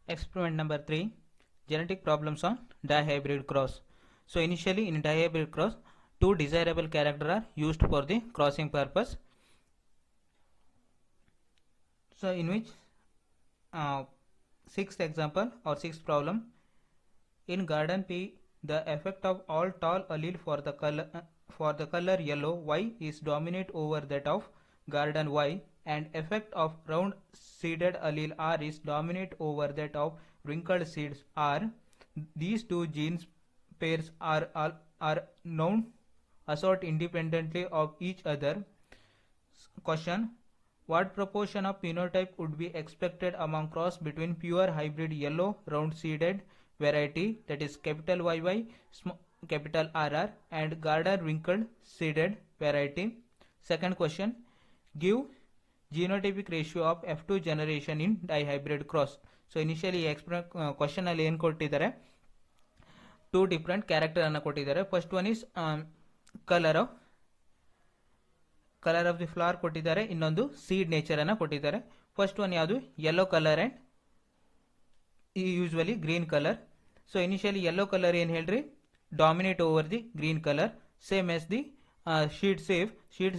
Experiment number 3, genetic problems on dihybrid cross. So initially in dihybrid cross, two desirable characters are used for the crossing purpose. So in which sixth example or sixth problem, in garden P, the effect of all tall allele for the color yellow Y is dominate over that of garden Y, and effect of round seeded allele R is dominate over that of wrinkled seeds R. These two genes pairs are known assort independently of each other. Question: what proportion of phenotype would be expected among cross between pure hybrid yellow round seeded variety, that is capital YY capital RR, and garden wrinkled seeded variety? Second question: give genotypic ratio of F2 generation in dihybrid cross. So initially question ಅಲ್ಲಿ ಏನು ಕೊಟ್ಟಿದ್ದಾರೆ, two different character ಅನ್ನು ಕೊಟ್ಟಿದ್ದಾರೆ. First one is colour of the flower ಕೊಟ್ಟಿದ್ದಾರೆ, ಇನ್ನೊಂದು seed nature ಅನ್ನು ಕೊಟ್ಟಿದ್ದಾರೆ. First one ಯಾವುದು, yellow colour and usually green colour. So initially yellow colour ಏನು ಹೇಳ್ರಿ, dominate over the green colour, same as the seed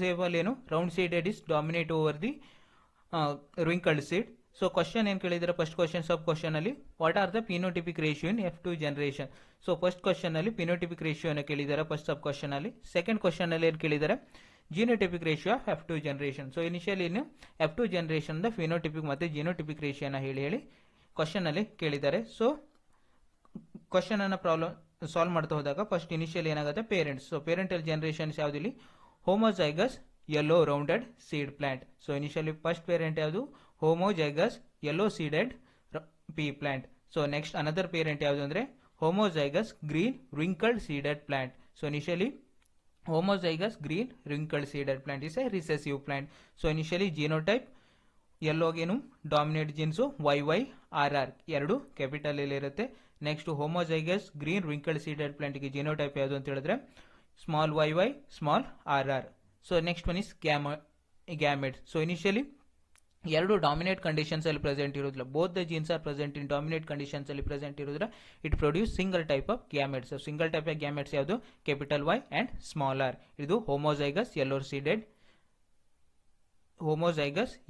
shape ಅಲ್ಲಿ ಏನು round seeded is dominate over the wrinkled seed. So question ಏನು ಕೇಳಿದರೆ, first question sub question ಅಲ್ಲಿ what are the phenotypic ratio in F2 generation. So first question ಅಲ್ಲಿ phenotypic ratio ಅನ್ನು ಕೇಳಿದ್ದಾರೆ first sub question ಅಲ್ಲಿ. Second question ಅಲ್ಲಿ ಏನು ಕೇಳಿದ್ದಾರೆ, genotypic ratio of F2 generation. So initially ಇನ್ನು F2 ಜನರೇಷನ್ ದ ಫಿನೋಟಿಪಿಕ್ ಮತ್ತು ಜಿನೋಟಿಪಿಕ್ ರೇಷಿಯೋನ ಹೇಳಿ ಕ್ವಶನ್ ಅಲ್ಲಿ ಕೇಳಿದ್ದಾರೆ. ಸೊ ಕ್ವಶನ್ ಅನ್ನ ಪ್ರಾಬ್ಲಮ್ ಸಾಲ್ವ್ ಮಾಡ್ತಾ ಹೋದಾಗ ಫಸ್ಟ್ ಇನಿಷಿಯಲ್ ಏನಾಗುತ್ತೆ, ಪೇರೆಂಟ್ಸ್. ಸೊ ಪೇರೆಂಟಲ್ ಜನರೇಷನ್ಸ್ ಯಾವುದಿಲ್ಲಿ, homozygous yellow rounded seed plant. So initially first parent ಯಾವುದು, homozygous yellow seeded pea plant. So next another parent ಯಾವುದು ಅಂದ್ರೆ homozygous green wrinkled seeded plant. So initially homozygous green wrinkled seeded plant is a recessive plant. So initially genotype yellowಗೇನು dominate genes YYRR ಎರಡು capital ಅಲ್ಲಿ ಇರುತ್ತೆ. Next homozygous green wrinkled seeded ಪ್ಲಾಂಟ್ಗೆ genotype ಯಾವುದು ಅಂತ ಹೇಳಿದ್ರೆ small YY small RR. So next one is gamete. So initially ಎರಡು dominate conditions ಅಲ್ಲಿ ಪ್ರೆಸೆಂಟ್ ಇರೋದಿಲ್ಲ, both the genes are present in dominate conditions ಅಲ್ಲಿ ಪ್ರೆಸೆಂಟ್ ಇರೋದ್ರ it produce single type of gametes. Single type of gametes ಯಾವುದು, capital Y and small r. ಇದು homozygous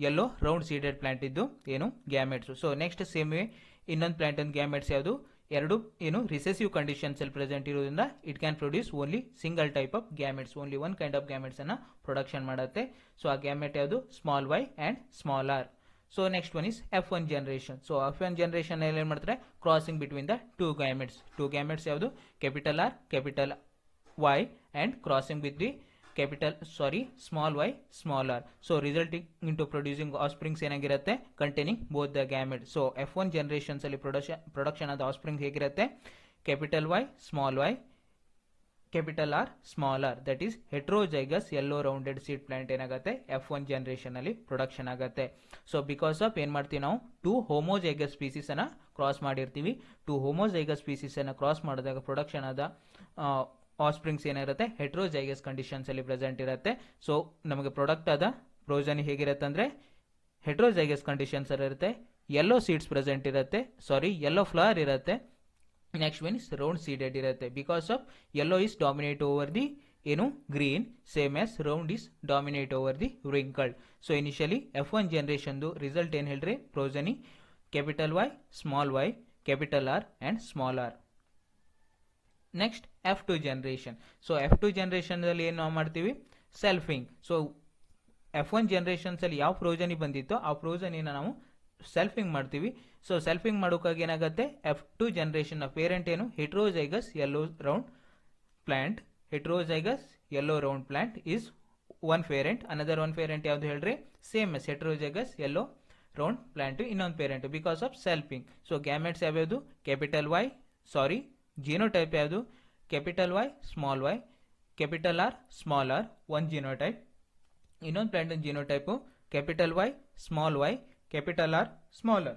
yellow round seeded plant ಇದ್ದು ಏನು gametes. So next same way ಇನ್ನೊಂದು plant ಒಂದು gametes ಯಾವುದು, ಎರಡು ಏನು ರಿಸೆಸಿವ್ ಕಂಡೀಷನ್ಸ್ ಅಲ್ಲಿ ಪ್ರೆಸೆಂಟ್ ಇರೋದ್ರಿಂದ it can produce only single type of gametes, only one kind of gametes ಅನ್ನ ಪ್ರೊಡಕ್ಷನ್ ಮಾಡುತ್ತೆ. ಸೊ ಆ ಗ್ಯಾಮೆಟ್ ಯಾವುದು, small y and small r. So next one is F1 generation. So F1 generation ಅಲ್ಲಿ ಏನ್ ಮಾಡ್ತಾರೆ, crossing between the two gametes ಯಾವುದು, capital R capital Y and crossing with the small y small r. So resulting into producing offsprings ಏನಾಗಿರುತ್ತೆ, containing both the gamete. So F1 generations ಅಲ್ಲಿ production ಆದ offspring ಹೇಗಿರುತ್ತೆ, capital Y capital R small r, that is heterozygous yellow rounded seed plant ಏನಾಗುತ್ತೆ F1 generation ಅಲ್ಲಿ production ಆಗುತ್ತೆ. So because of ಏನ್ ಮಾಡ್ತೀವಿ ನಾವು, ಟೂ ಹೋಮೋಜೈಗಸ್ ಸ್ಪೀಸೀಸ್ ಅನ್ನ ಕ್ರಾಸ್ ಮಾಡಿರ್ತೀವಿ. ಟೂ ಹೋಮೋಜೈಗಸ್ ಸ್ಪೀಸೀಸ್ ಅನ್ನ ಕ್ರಾಸ್ ಮಾಡಿದಾಗ ಪ್ರೊಡಕ್ಷನ್ ಆದ ಆಸ್ಪ್ರಿಂಗ್ಸ್ ಏನಿರುತ್ತೆ, ಹೆಟ್ರೋಜೈಗಸ್ ಕಂಡೀಷನ್ಸ್ ಅಲ್ಲಿ ಪ್ರೆಸೆಂಟ್ ಇರುತ್ತೆ. ಸೊ ನಮಗೆ ಪ್ರಾಡಕ್ಟ್ ಆದ ಪ್ರೋಜನ್ ಹೇಗಿರುತ್ತೆ ಅಂದ್ರೆ ಹೆಟ್ರೋಜೈಗಸ್ ಕಂಡೀಷನ್ಸ್ ಇರುತ್ತೆ, ಯೆಲ್ಲೋ ಸೀಡ್ಸ್ ಪ್ರೆಸೆಂಟ್ ಇರುತ್ತೆ, ಯೆಲ್ಲೋ ಫ್ಲವರ್ ಇರುತ್ತೆ. Next one is round seeded ಇರುತ್ತೆ. Because of yellow is dominate over the ಏನು green, same as round is dominate over the wrinkled. So initially F1 generation result ಏನ್ ಹೇಳ್ರಿ, progeny capital Y small y capital R and small r. Next F2 generation. So F2 generation ಅಲ್ಲಿ ಏನು ನಾವು ಮಾಡ್ತೀವಿ, ಸೆಲ್ಫಿಂಗ್. So F1 generations ಅಲ್ಲಿ ಯಾವ progeny ಬಂದಿತ್ತೋ ಆ ಪ್ರೋಜನಿನ ನಾವು ಸೆಲ್ಫಿಂಗ್ ಮಾಡ್ತೀವಿ. ಸೊ ಸೆಲ್ಫಿಂಗ್ ಮಾಡೋಕ್ಕಾಗಿ ಏನಾಗುತ್ತೆ, F2 ಜನರೇಷನ್ ಪೇರೆಂಟ್ ಏನು, heterozygous yellow round plant is one parent. Another one parent ಯಾವ್ದು ಹೇಳ್ರಿ, same as heterozygous yellow round plant ಇನ್ನೊಂದು parent because of selfing. So gametes ಯಾವ್ಯಾವುದು, ಕ್ಯಾಪಿಟಲ್ ಜಿನೋಟೈಪ್ ಯಾವುದು, capital Y small y capital R small r, one genotype. ಇನ್ನೊಂದು plant genotype capital Y small y capital R small r.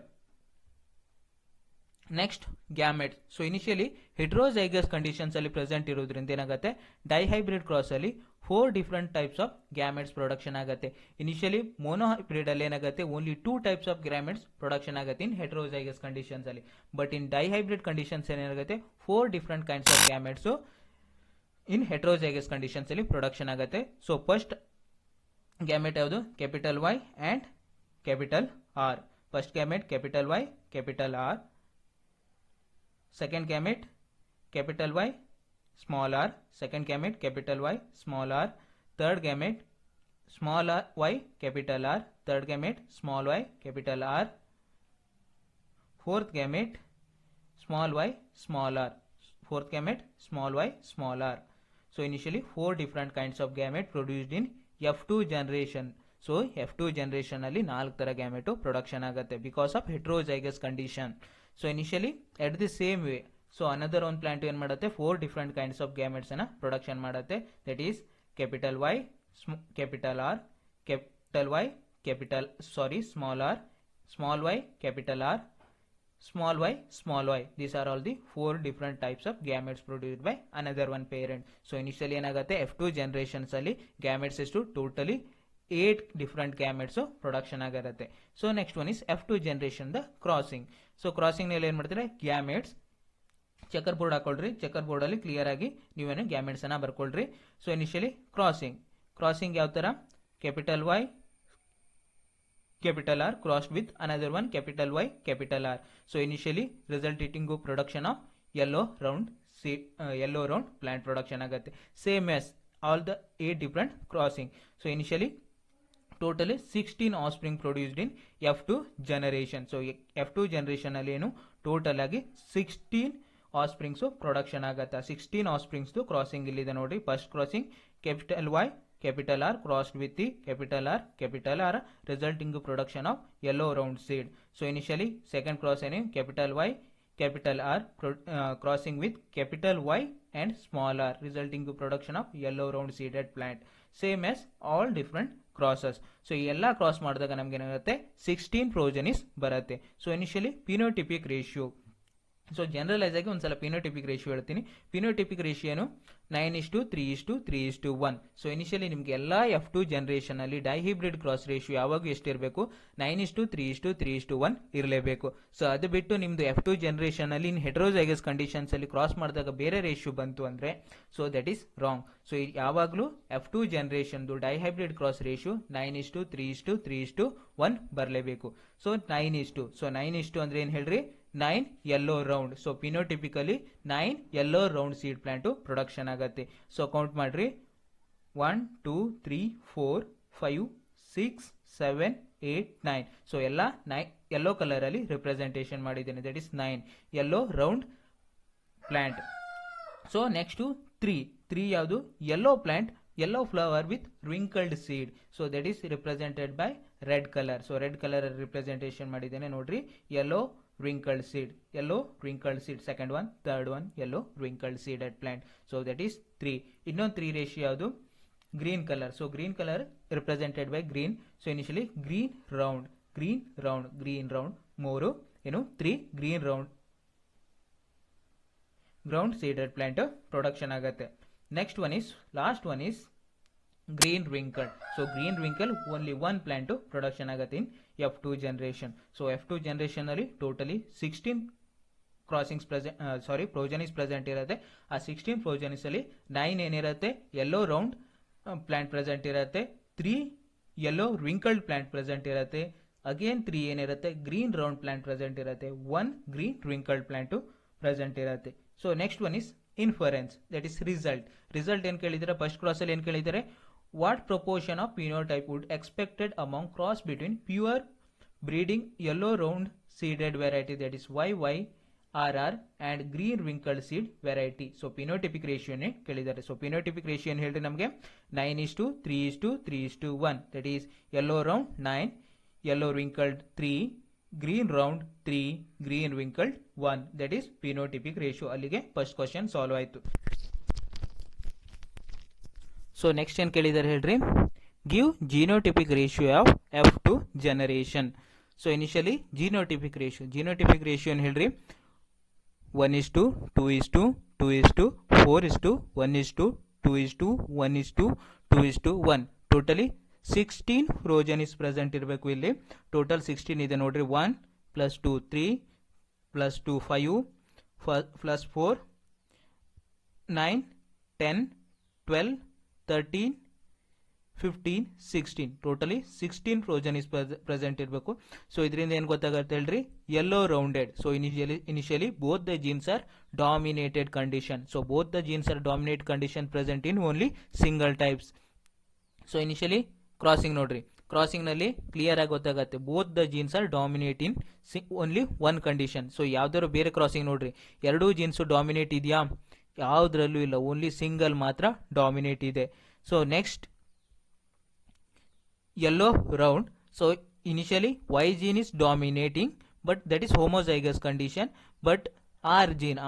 Next gametes. So initially heterozygous conditions ಅಲ್ಲಿ present ಇರೋದ್ರಿಂದ ಏನಾಗುತ್ತೆ, dihybrid cross ಅಲ್ಲಿ 4 different types of gametes production ಆಗುತ್ತೆ. Initially monohybrid ಅಲ್ಲಿ ಏನಾಗುತ್ತೆ, only 2 types of gametes production ಆಗುತ್ತೆ in heterozygous conditions ಅಲ್ಲಿ. But in dihybrid conditions ಏನಾಗುತ್ತೆ, 4 different kinds of gametes in heterozygous conditions ಅಲ್ಲಿ ಪ್ರೊಡಕ್ಷನ್ ಆಗುತ್ತೆ. ಸೊ ಫಸ್ಟ್ ಗ್ಯಾಮೆಟ್ ಯಾವುದು, capital Y and capital R. First gamete capital Y capital R. Second gamete capital Y small r. Second gamete capital Y small r. Third gamete small r y capital R. Third gamete small y capital R. Fourth gamete small y small r. Fourth gamete small y small r. So initially 4 different kinds of gamete produced in F2 generation. So F2 generation ಅಲ್ಲಿ 4 ತರ gamete production ಆಗುತ್ತೆ because of heterozygous condition. So initially at the same way, so another one plant ಏನ್ ಮಾಡುತ್ತೆ, 4 different kinds of gametes ಅನ್ನ production ಮಾಡುತ್ತೆ. That is capital Y capital R, capital Y capital small R, small Y capital R, small y small y. These are all the 4 different types of gametes produced by another one parent. So initially ಏನಾಗುತ್ತೆ, F2 generations ಅಲ್ಲಿ gametes ಎಷ್ಟು totally 8 different gametes production ಆಗಿರುತ್ತೆ. So next one is F2 generation the crossing. So crossing ನಲ್ಲಿ ಏನ್ ಮಾಡ್ತಾರೆ, gametes checker board ಹಾಕೊಳ್ರಿ. Checker board ಅಲ್ಲಿ clear ಆಗಿ ನೀವೇನು ಗ್ಯಾಮೆಟ್ಸ್ ಅನ್ನ ಬರ್ಕೊಳ್ರಿ. ಸೊ ಇನಿಷಿಯಲಿ ಕ್ರಾಸಿಂಗ್ ಯಾವ ತರ, capital Y capital R crossed with another one capital Y capital R. So initially resulting to production of yellow round seed, yellow round plant production ಆಗುತ್ತೆ. Same as all the 8 different crossing. So initially totally 16 offspring produced in F2 generation. So F2 generation ಅಲ್ಲಿ ಏನು total ಆಗಿ 16 offsprings production ಆಗುತ್ತೆ. 16 offsprings crossing ಇಲ್ಲಿದೆ ನೋಡ್ರಿ. First crossing capital Y capital R crossed with the capital R resulting to production of yellow round seed. So initially second cross any capital Y capital R crossing with capital Y and small r resulting to production of yellow round seeded plant. Same as all different crosses. So ಎಲ್ಲ cross ಮಾಡಿದಾಗ ನಮಗೆ ಏನಾಗುತ್ತೆ, 16 progenies ಬರುತ್ತೆ. So initially phenotypic ratio. So generalise ಆಗಿ ಒಂದ್ಸಲ phenotypic ratio ಹೇಳ್ತೀನಿ. Phenotypic ರೇಷಿಯೋನು 9:3:1. So initially ನಿಮ್ಗೆ ಎಲ್ಲ F2 ಜನರೇಷನ್ ಅಲ್ಲಿ ಡೈಹೈಬ್ರಿಡ್ ಕ್ರಾಸ್ ರೇಷಿಯೋ ಯಾವಾಗೂ ಎಷ್ಟಿರಬೇಕು, 9:3:1 ಇರಲೇಬೇಕು. ಸೊ ಅದು ಬಿಟ್ಟು ನಿಮ್ದು F2 ಜನರೇಷನ್ ಅಲ್ಲಿ ಇನ್ ಹೆಟ್ರೋಜೈಗಸ್ ಕಂಡೀಷನ್ಸ್ ಅಲ್ಲಿ ಕ್ರಾಸ್ ಮಾಡಿದಾಗ ಬೇರೆ ರೇಷಿಯೋ ಬಂತು ಅಂದ್ರೆ so that is wrong. So ಯಾವಾಗಲೂ F2 generation dihybrid cross ratio 9:3:1 ಬರಲೇಬೇಕು. ಸೊ 9:, ಸೊ 9:, ಅಂದ್ರೆ ಏನ್ ಹೇಳ್ರಿ, 9 yellow round. So phenotypically 9 yellow round seed plant production ಆಗತ್ತೆ. ಸೊ ಕೌಂಟ್ ಮಾಡ್ರಿ, 1 2 3 4 5 6 7 8 9. ಸೊ ಎಲ್ಲ ಯೆಲ್ಲೋ ಕಲರ್ ಅಲ್ಲಿ ರಿಪ್ರೆಸೆಂಟೇಷನ್ ಮಾಡಿದ್ದೇನೆ. That is 9 yellow round plant. So next 3 ಯಾವುದು, yellow plant, yellow flower with wrinkled seed. So that is represented by red colour. So red colour representation ಮಾಡಿದ್ದೇನೆ ನೋಡ್ರಿ. yellow wrinkled seed, second one, third one, yellow wrinkled seeded plant. So that is 3. ಇನ್ನೊಂದು 3 ratio ಯಾವುದು, green colour. So green colour represented by green. So initially green round ಮೂರು ಏನು 3 green round seeded plant production ಆಗುತ್ತೆ. Next one is, last one is green wrinkled. So green wrinkle only one plant production ಆಗುತ್ತೆ in F2 generation. So F2 generation ಅಲ್ಲಿ totally 16 ಕ್ರಾಸಿಂಗ್ಸ್ progenies present ಇರುತ್ತೆ. ಆ 16 progenies ಅಲ್ಲಿ 9 ಏನಿರುತ್ತೆ, yellow round plant present ಇರುತ್ತೆ, 3 yellow wrinkled plant present ಇರುತ್ತೆ, again 3 ಏನಿರುತ್ತೆ, green round plant present ಇರುತ್ತೆ, 1 green wrinkled plant ಪ್ರೆಸೆಂಟ್ ಇರುತ್ತೆ. So next one is inference, that is result ಏನ್ ಕೇಳಿದರೆ, ಫಸ್ಟ್ ಕ್ರಾಸ್ ಅಲ್ಲಿ ಏನ್ ಕೇಳಿದರೆ, what proportion of phenotype would expected among cross between pure breeding yellow round seeded variety, that is YYRR, and green wrinkled seed variety. So phenotypic ratio ne kelidare. So phenotypic ratio ಏನು ಹೇಳ್ರಿ ನಮಗೆ, 9:3:1. that is yellow round 9, yellow wrinkled 3, green round 3, green wrinkled 1. that is phenotypic ratio. ಅಲ್ಲಿಗೆ first question solve ಆಯಿತು. So next ಏನು ಕೇಳಿದ್ದಾರೆ ಹೇಳ್ರಿ, give genotypic ratio of F2 generation. So initially genotypic ratio ಏನು ಹೇಳ್ರಿ, 1:2:2:2:4:1:2:1 ಟೋಟಲಿ 16 ಫ್ರೋಜನ್ ಇಸ್ ಪ್ರೆಸೆಂಟ್ ಇರಬೇಕು. ಇಲ್ಲಿ total 16 ಇದೆ ನೋಡ್ರಿ. 1 + 2 3 + 2 5 + 4 9 10 12 13 15 16 ಟೋಟಲಿ 16 ಫ್ರೋಜನ್ ಇಸ್ ಪ್ರೆಸೆಂಟ್ ಇರಬೇಕು. ಸೊ ಇದರಿಂದ ಏನು ಗೊತ್ತಾಗುತ್ತೆ ಹೇಳ್ರಿ, yellow rounded. So initially both the genes R dominated condition. So both the genes R dominate condition present in only single types. So initially crossing ನೋಡ್ರಿ, crossing ನಲ್ಲಿ clear ಆಗಿ ಗೊತ್ತಾಗುತ್ತೆ both the genes R dominate in only one condition. So ಯಾವ್ದಾದ್ರು ಬೇರೆ crossing ನೋಡ್ರಿ, ಎರಡೂ jeans dominate ಇದೆಯಾ? ಯಾವುದ್ರಲ್ಲೂ ಇಲ್ಲ, ಓನ್ಲಿ ಸಿಂಗಲ್ ಮಾತ್ರ ಡಾಮಿನೇಟ್ ಇದೆ. So next yellow round. So initially Y gene is dominating, but that is homozygous condition. But R gene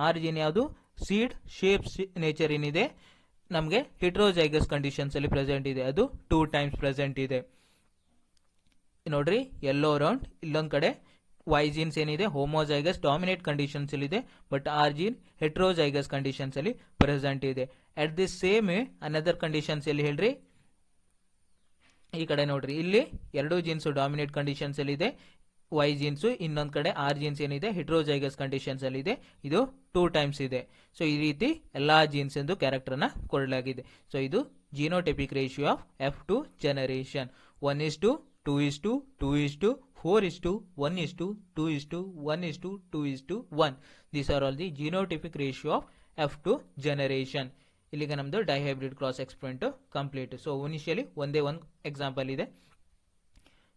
ಯಾವುದು seed shape nature ಏನಿದೆ ನಮಗೆ heterozygous conditions ಅಲ್ಲಿ ಪ್ರೆಸೆಂಟ್ ಇದೆ, ಅದು 2 times ಪ್ರೆಸೆಂಟ್ ಇದೆ ನೋಡ್ರಿ. ಯೆಲ್ಲೋ ರೌಂಡ್ ಇಲ್ಲೊಂದ್ ಕಡೆ Y genes ಏನಿದೆ ಹೋಮೋಜೈಗಸ್ ಡಾಮಿನೇಟ್ ಕಂಡೀಷನ್ಸ್ ಅಲ್ಲಿ ಇದೆ, but R gene heterozygous conditions ಅಲ್ಲಿ ಪ್ರೆಸೆಂಟ್ ಇದೆ. At the same another conditions ಎಲ್ಲಿ ಹೇಳ್ರಿ, ಈ ಕಡೆ ನೋಡ್ರಿ, ಇಲ್ಲಿ ಎರಡೂ ಜೀನ್ಸ್ ಡಾಮಿನೇಟ್ ಕಂಡೀಷನ್ಸ್ ಅಲ್ಲಿ ಇದೆ ವೈ ಜೀನ್ಸ್, ಇನ್ನೊಂದ್ ಕಡೆ ಆರ್ ಜೀನ್ಸ್ ಏನಿದೆ ಹೆಟ್ರೋಜೈಗಸ್ ಕಂಡೀಷನ್ಸ್ ಅಲ್ಲಿ ಇದೆ, ಇದು 2 times ಇದೆ. ಸೊ ಈ ರೀತಿ ಎಲ್ಲಾ ಜೀನ್ಸ್ ಎಂದು ಕ್ಯಾರೆಕ್ಟರ್ ನ ಕೊಡಲಾಗಿದೆ. ಸೊ ಇದು genotypic ratio of F2 generation 1:2:2:4:1:2:1:2:1. These are all the genotypic ratio of F2 generation. ಇಲ್ಲಿಗೆ ನಮ್ದು dihybrid cross experiment complete. So initially ಒಂದೇ ಒಂದು ಎಕ್ಸಾಂಪಲ್ ಇದೆ.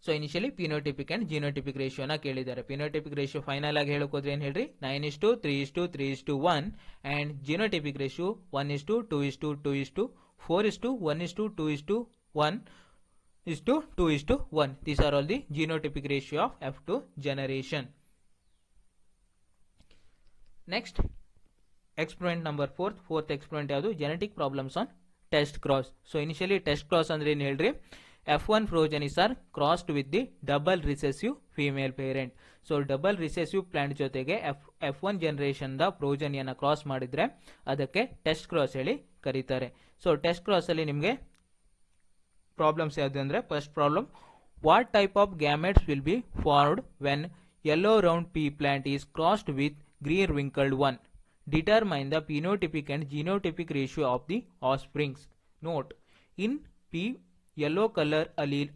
ಸೊ ಇನಿಷಿಯಲಿ ಪಿನೋಟಿಪಿಕ್ ಅಂಡ್ ಜಿನೋಟಿಪಿಕ್ ರೇಷಿಯೋನ ಕೇಳಿದ್ದಾರೆ. ಪಿನೋಟಿಪಿಕ್ ರೇಷಿಯೋ ಫೈನಲ್ ಆಗಿ ಹೇಳೋಕೋದ್ರೆ ಏನು ಹೇಳ್ರಿ, 9:3:3:1 and genotypic ratio 1:2:2:4:1:2:1:2:1. These are all the genotypic ratio of F2 generation. Next, experiment number 4. Fourth experiment ಯಾವುದು, genetic problems on test cross. So initially test cross ಅಂದ್ರೆ ಏನು ಹೇಳ್ರಿ, F1 progenies are crossed with the double recessive female parent. So double recessive plant ಜೊತೆಗೆ F1 generation the ಪ್ರೋಜನಿಯನ್ನ cross ಮಾಡಿದ್ರೆ ಅದಕ್ಕೆ test cross ಹೇಳಿ ಕರೀತಾರೆ. So test cross ಅಲ್ಲಿ ನಿಮಗೆ ಪ್ರಾಬ್ಲಮ್ಸ್ ಯಾವುದು ಅಂದ್ರೆ, first problem, what type of gametes will be formed when yellow round P plant is crossed with green wrinkled one. Determine the phenotypic and genotypic ratio of the offsprings. Note, in P, yellow color allele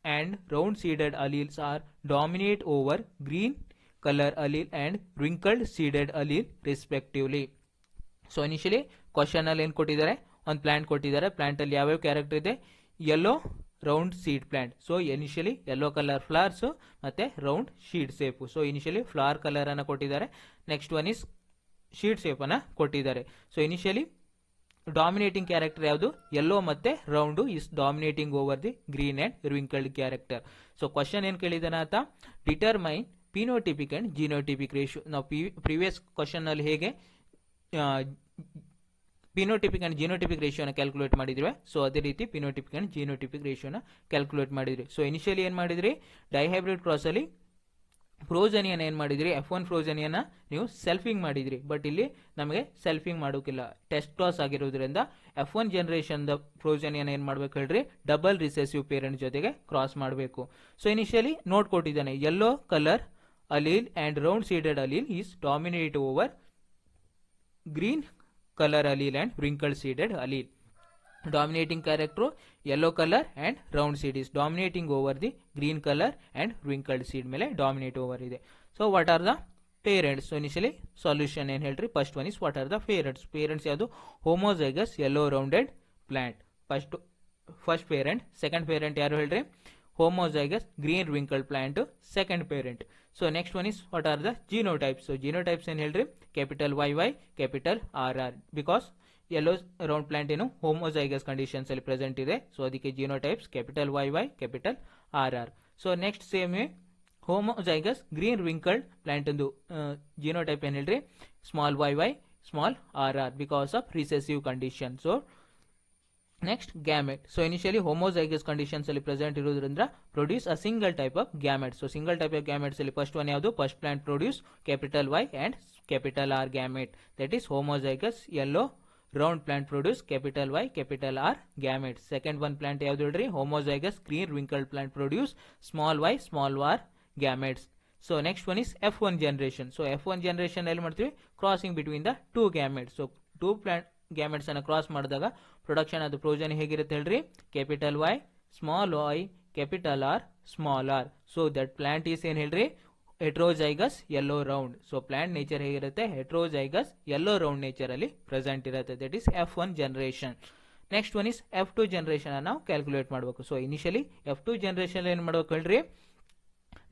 and round seeded alleles are dominate over green color allele and wrinkled seeded allele respectively. So initially question ಅಲ್ಲಿ ಏನು ಕೊಟ್ಟಿದ್ದಾರೆ, ಒಂದು plant ಕೊಟ್ಟಿದ್ದಾರೆ. Plant ಅಲ್ಲಿ ಯಾವ್ಯಾವ character ಇದೆ, yellow round seed plant. So initially yellow colour flowers ಮತ್ತೆ round seed shape. So initially flower colour ಅನ್ನ ಕೊಟ್ಟಿದ್ದಾರೆ. Next one is seed shape ಅನ್ನ ಕೊಟ್ಟಿದ್ದಾರೆ. ಸೊ ಇನಿಷಿಯಲಿ ಡಾಮಿನೇಟಿಂಗ್ ಕ್ಯಾರೆಕ್ಟರ್ ಯಾವುದು, ಯೆಲ್ಲೋ ಮತ್ತೆ round is dominating over the green and wrinkled character. So question ಏನ್ ಕೇಳಿದಾನ ಅಂತ, determine phenotypic and genotypic ratio. ನಾವು ಪ್ರೀವಿಯಸ್ ಕ್ವಶನ್ ಅಲ್ಲಿ ಹೇಗೆ ಪಿನೋಟಿಪಿಕ್ ಅಂಡ್ ಜಿನೋಟಿಪಿಕ್ ರೇಷಿಯೋನ ಕ್ಯಾಲ್ಕುಲೇಟ್ ಮಾಡಿದ್ವಿ, ಸೊ ಅದೇ ರೀತಿ ಪಿನೋಟಿಪಿಕ್ ಅಂಡ್ ಜಿನೋಟಿಪಿಕ್ ರೇಷಿಯೋನ ಕ್ಯಾಲ್ಕುಲೇಟ್ ಮಾಡಿದ್ರಿ. ಸೊ ಇನಿಷಿಯಲಿ ಏನ್ ಮಾಡಿದ್ರಿ, ಡೈಹೈಬ್ರಿಡ್ ಕ್ರಾಸ್ ಅಲ್ಲಿ ಫ್ರೋಜನಿಯನ್ ಏನ್ ಮಾಡಿದ್ರಿ, F1 ಫ್ರೋಜನಿಯನ್ನ ನೀವು ಸೆಲ್ಫಿಂಗ್ ಮಾಡಿದ್ರಿ. ಬಟ್ ಇಲ್ಲಿ ನಮಗೆ ಸೆಲ್ಫಿಂಗ್ ಮಾಡೋಕಿಲ್ಲ, ಟೆಸ್ಟ್ ಕ್ರಾಸ್ ಆಗಿರೋದ್ರಿಂದ F1 ಜನರೇಷನ್ ದ ಫ್ರೋಜನಿಯನ್ ಏನ್ ಮಾಡ್ಬೇಕು ಹೇಳ್ರಿ, ಡಬಲ್ ರಿಸೆಸಿವ್ ಪೇರೆಂಟ್ ಜೊತೆಗೆ ಕ್ರಾಸ್ ಮಾಡಬೇಕು. ಸೊ ಇನಿಷಿಯಲಿ ನೋಟ್ ಕೊಟ್ಟಿದ್ದಾನೆ, yellow colour allele and round seeded allele is dominate over green color allele and wrinkled seeded allele. Dominating character yellow color and round seed is dominating over the green color and wrinkled seed ಮೇಲೆ dominate over ಇದೆ. So what are the parents? So initially solution ಏನು ಹೇಳ್ರಿ, first one is what are the parents. Parents ಯಾವುದು, homozygous yellow rounded plant first parent. Second parent ಯಾರು ಹೇಳ್ರಿ, homozygous green wrinkled plant second parent. So next one is what are the genotypes. So genotypes ಏನು ಹೇಳ್ರಿ, capital YY capital RR, because yellow round plant ಏನು homozygous conditions ಅಲ್ಲಿ present ಇದೆ. So ಅದಕ್ಕೆ genotypes capital YY capital RR. So next same homozygous green wrinkled plant ಒಂದು genotype ಏನು ಹೇಳ್ರಿ, small YY small RR because of recessive condition. So next gamete. So initially homozygous conditions ಅಲ್ಲಿ present ಇರೋದ್ರಿಂದ produce a single type of gamete. So single type of gametes ಅಲ್ಲಿ first one ಯಾವುದು, first plant produce capital Y and capital R gamete, that is homozygous yellow round plant produce capital Y capital R gamete. Second one plant ಯಾವ್ದು ಹೇಳ್ರಿ, homozygous green wrinkled plant produce small y small r gametes. So next one is F1 generation. So F1 generation ಎಲ್ಲಿ ಮಾಡ್ತೀವಿ, crossing between the two gametes. So two plant gametes ಅನ್ನ cross ಮಾಡಿದಾಗ production ಅದು progeny ಹೇಗಿರುತ್ತೆ ಹೇಳ್ರಿ, capital Y small Y capital R small R. So that plant is ಏನ್ ಹೇಳ್ರಿ, heterozygous yellow round. So plant nature ಹೇಗಿರುತ್ತೆ, ಹೆಟ್ರೋಜೈಗಸ್ ಯೆಲ್ಲೋ ರೌಂಡ್ ನೇಚರ್ ಅಲ್ಲಿ present ಇರುತ್ತೆ. That is F1 generation. Next one is F2 generation ನಾವು calculate ಮಾಡಬೇಕು. So initially F2 generation ಏನ್ ಮಾಡ್ಬೇಕು ಹೇಳ್ರಿ,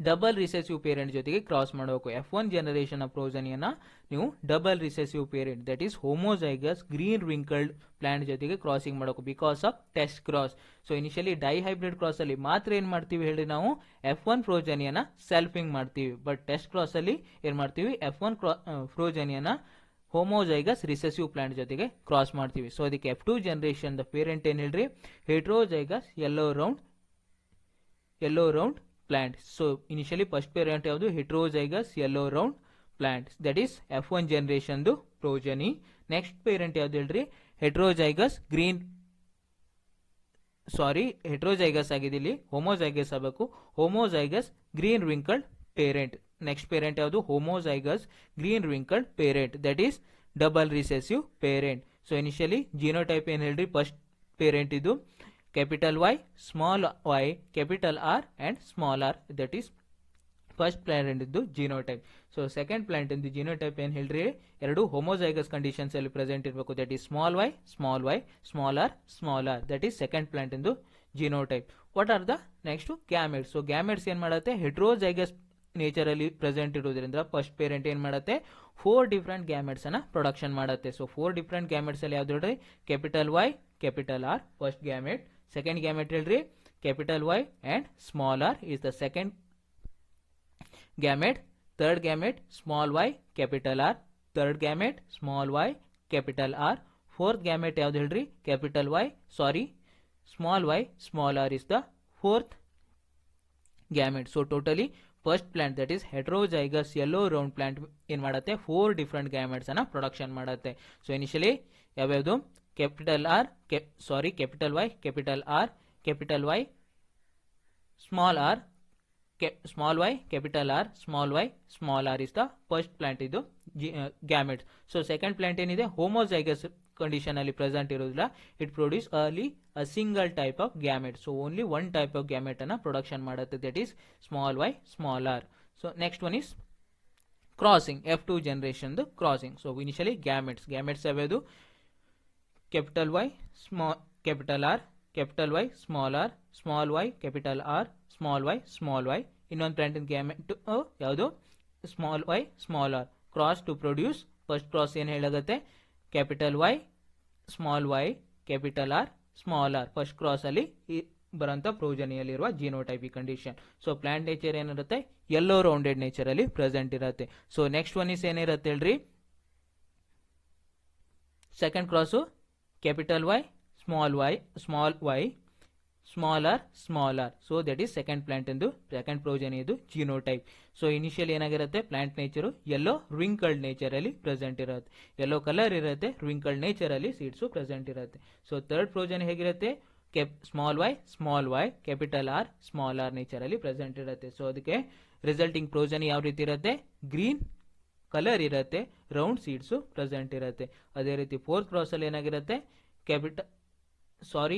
ಡಬಲ್ ರಿಸೆಸಿವ್ ಪೇರೆಂಟ್ ಜೊತೆಗೆ ಕ್ರಾಸ್ ಮಾಡಬೇಕು. F1 ಜನರೇಷನ್ ಪ್ರೋಜನಿಯನ್ನ ನೀವು double recessive parent that is homozygous green wrinkled plant ಜೊತೆಗೆ ಕ್ರಾಸಿಂಗ್ ಮಾಡಬೇಕು because of test cross. So initially dihybrid cross ಅಲ್ಲಿ ಮಾತ್ರ ಏನ್ ಮಾಡ್ತೀವಿ ಹೇಳಿ, ನಾವು F1 ಪ್ರೋಜನಿಯನ್ನ ಸೆಲ್ಫಿಂಗ್ ಮಾಡ್ತೀವಿ. ಬಟ್ ಟೆಸ್ಟ್ ಕ್ರಾಸ್ ಅಲ್ಲಿ ಏನ್ ಮಾಡ್ತೀವಿ, F1 ಪ್ರೋಜನಿಯನ್ನ ಹೋಮೋಜೈಗಸ್ ರಿಸೆಸಿವ್ ಪ್ಲಾಂಟ್ ಜೊತೆಗೆ ಕ್ರಾಸ್ ಮಾಡ್ತೀವಿ. ಸೊ ಅದಕ್ಕೆ F2 ಜನರೇಷನ್ ದ ಪೇರೆಂಟ್ ಏನ್ ಹೇಳ್ರಿ, heterozygous yellow round plant. So initially first parent ಯಾವುದು, heterozygous yellow round plant, that is F1 generation ದು progeny. next parent ಯಾವುದು ಹೇಳ್ರಿ, heterozygous ಆಗಿದೆ ಇಲ್ಲಿ, homozygous ಆಗಬೇಕು, homozygous green wrinkled parent. next parent ಯಾವುದು, homozygous green wrinkled parent, that is double recessive parent. so initially genotype ಏನ್ ಹೇಳ್ರಿ, first parent ಇದು capital Y, small y, capital R and small r, that is first plant ಇದ್ದು genotype. So second plant ಇಂದು genotype ಏನ್ ಹೇಳ್ರಿ, ಎರಡು homozygous conditions ಅಲ್ಲಿ present ಇರಬೇಕು, that is small y, small r, that is second plant ಇಂದು genotype. what are the next gametes? So gametes ಏನ್ ಮಾಡುತ್ತೆ, heterozygous nature ಅಲ್ಲಿ ಪ್ರೆಸೆಂಟ್ ಇರೋದ್ರಿಂದ ಫಸ್ಟ್ ಪೇರೆಂಟ್ ಏನ್ ಮಾಡುತ್ತೆ, 4 ಡಿಫರೆಂಟ್ ಗ್ಯಾಮೆಟ್ಸ್ ಅನ್ನ ಪ್ರೊಡಕ್ಷನ್ ಮಾಡುತ್ತೆ. ಸೊ 4 ಡಿಫರೆಂಟ್ ಗ್ಯಾಮೆಟ್ಸ್ ಅಲ್ಲಿ ಯಾವ್ದು ಹೇಳ್ರಿ, capital Y capital R first gamete, second gamete ಹೇಳ್ರಿ capital Y and small R is the second gamete, third gamete small Y capital R, third gamete small Y capital R, fourth gamete ಯಾವ್ದು ಹೇಳ್ರಿ, capital Y small Y small R is the fourth gamete. So totally first plant that is heterozygous yellow round plant ಏನ್ ಮಾಡುತ್ತೆ, 4 different gametes ಅನ್ನ production ಮಾಡುತ್ತೆ. So initially ಯಾವ್ಯಾವುದು, capital Y capital R capital Y small R, small Y capital R small R is the first plant ಇದು gametes. So second plant ಏನಿದೆ, homozygous condition ಅಲ್ಲಿ present ಇರೋದಿಲ್ಲ, it produce only a single type of gamete. So only one type of gamete ಅನ್ನ production ಮಾಡುತ್ತೆ, that is small Y small R. So next one is crossing, F2 generation crossing. So initially gametes ಯಾವ್ಯಾವುದು, capital Y capital R capital Y small y capital R small y. ಇನ್ನೊಂದು plant gamete ಯಾವುದು, small y small r cross to produce, first cross ಏನ್ ಹೇಳಾಗುತ್ತೆ, capital Y small y capital R small r, first cross ಅಲ್ಲಿ ಬರಂತ ಪ್ರೋಜನಿಯಲ್ಲಿರುವ genotypic condition. So plant nature ಏನಿರುತ್ತೆ, yellow rounded nature ಅಲ್ಲಿ present ಇರುತ್ತೆ. ಸೊ ನೆಕ್ಸ್ಟ್ ಒನ್ ಇಸ್ ಏನಿರುತ್ತೆ ಹೇಳ್ರಿ, second cross capital Y small y small r. So that is second plant ಎಂದು second progeny ಇದು ಜಿನೋಟೈಪ್. ಸೊ ಇನಿಷಿಯಲ್ ಏನಾಗಿರುತ್ತೆ, plant nature yellow wrinkled nature ಅಲ್ಲಿ present ಇರುತ್ತೆ, yellow colour ಇರುತ್ತೆ, wrinkled nature ಅಲ್ಲಿ seeds present ಇರುತ್ತೆ. ಸೊ ಥರ್ಡ್ ಪ್ರೋಜನಿ ಹೇಗಿರುತ್ತೆ, small y capital R small r nature ಅಲ್ಲಿ ಪ್ರೆಸೆಂಟ್ ಇರುತ್ತೆ. ಸೊ ಅದಕ್ಕೆ ರಿಸಲ್ಟಿಂಗ್ ಪ್ರೋಜನಿ ಯಾವ ರೀತಿ ಇರುತ್ತೆ, ಗ್ರೀನ್ ಕಲರ್ ಇರುತ್ತೆ, ರೌಂಡ್ ಸೀಡ್ಸು ಪ್ರೆಸೆಂಟ್ ಇರುತ್ತೆ. ಅದೇ ರೀತಿ ಫೋರ್ತ್ ಕ್ರಾಸ್ ಅಲ್ಲಿ ಏನಾಗಿರುತ್ತೆ,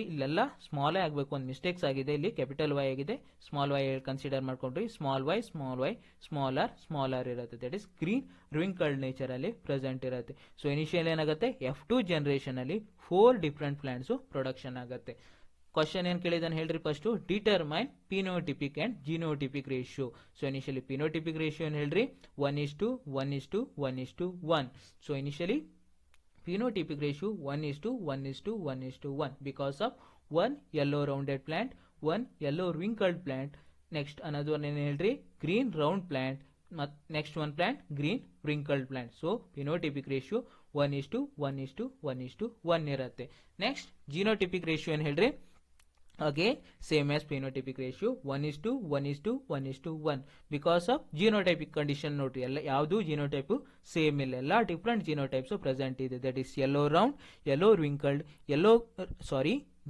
ಇಲ್ಲೆಲ್ಲ ಸ್ಮಾಲ್ ಆಗಬೇಕು, ಒಂದು ಮಿಸ್ಟೇಕ್ಸ್ ಆಗಿದೆ, ಇಲ್ಲಿ ಕ್ಯಾಪಿಟಲ್ ವೈ ಆಗಿದೆ, ಸ್ಮಾಲ್ ವೈ ಕನ್ಸಿಡರ್ ಮಾಡ್ಕೊಂಡ್ರಿ, ಸ್ಮಾಲ್ y ಸ್ಮಾಲ್ ಆರ್ ಇರುತ್ತೆ, that is green wrinkled nature ಅಲ್ಲಿ ಪ್ರೆಸೆಂಟ್ ಇರುತ್ತೆ. ಸೊ ಇನಿಷಿಯಲ್ ಏನಾಗುತ್ತೆ, F2 ಜನರೇಷನ್ ಅಲ್ಲಿ 4 ಡಿಫರೆಂಟ್ ಪ್ಲಾಂಟ್ಸ್ ಪ್ರೊಡಕ್ಷನ್ ಆಗುತ್ತೆ. ಕ್ವಶನ್ ಏನ್ ಕೇಳಿದಾನೆ ಹೇಳ್ರಿ, first determine phenotypic and genotypic ratio. So initially phenotypic ratio ಏನ್ ಹೇಳ್ರಿ, 1:1:1:1. So initially phenotypic ratio 1:1:1:1 because of one yellow rounded plant, one yellow wrinkled plant. Next another one ಏನು ಹೇಳ್ರಿ, green round plant, next one plant green wrinkled plant. so phenotypic ratio 1:1:1:1 ಇರುತ್ತೆ. Next genotypic ratio ಏನು ಹೇಳ್ರಿ, Again, same as phenotypic ratio 1:1:1:1 because of genotypic condition. ನೋಡ್ರಿ ಎಲ್ಲ ಯಾವುದು genotype same ಇಲ್ಲ, ಎಲ್ಲ ಡಿಫ್ರೆಂಟ್ genotypes ಪ್ರೆಸೆಂಟ್ ಇದೆ. That is yellow round, yellow wrinkled,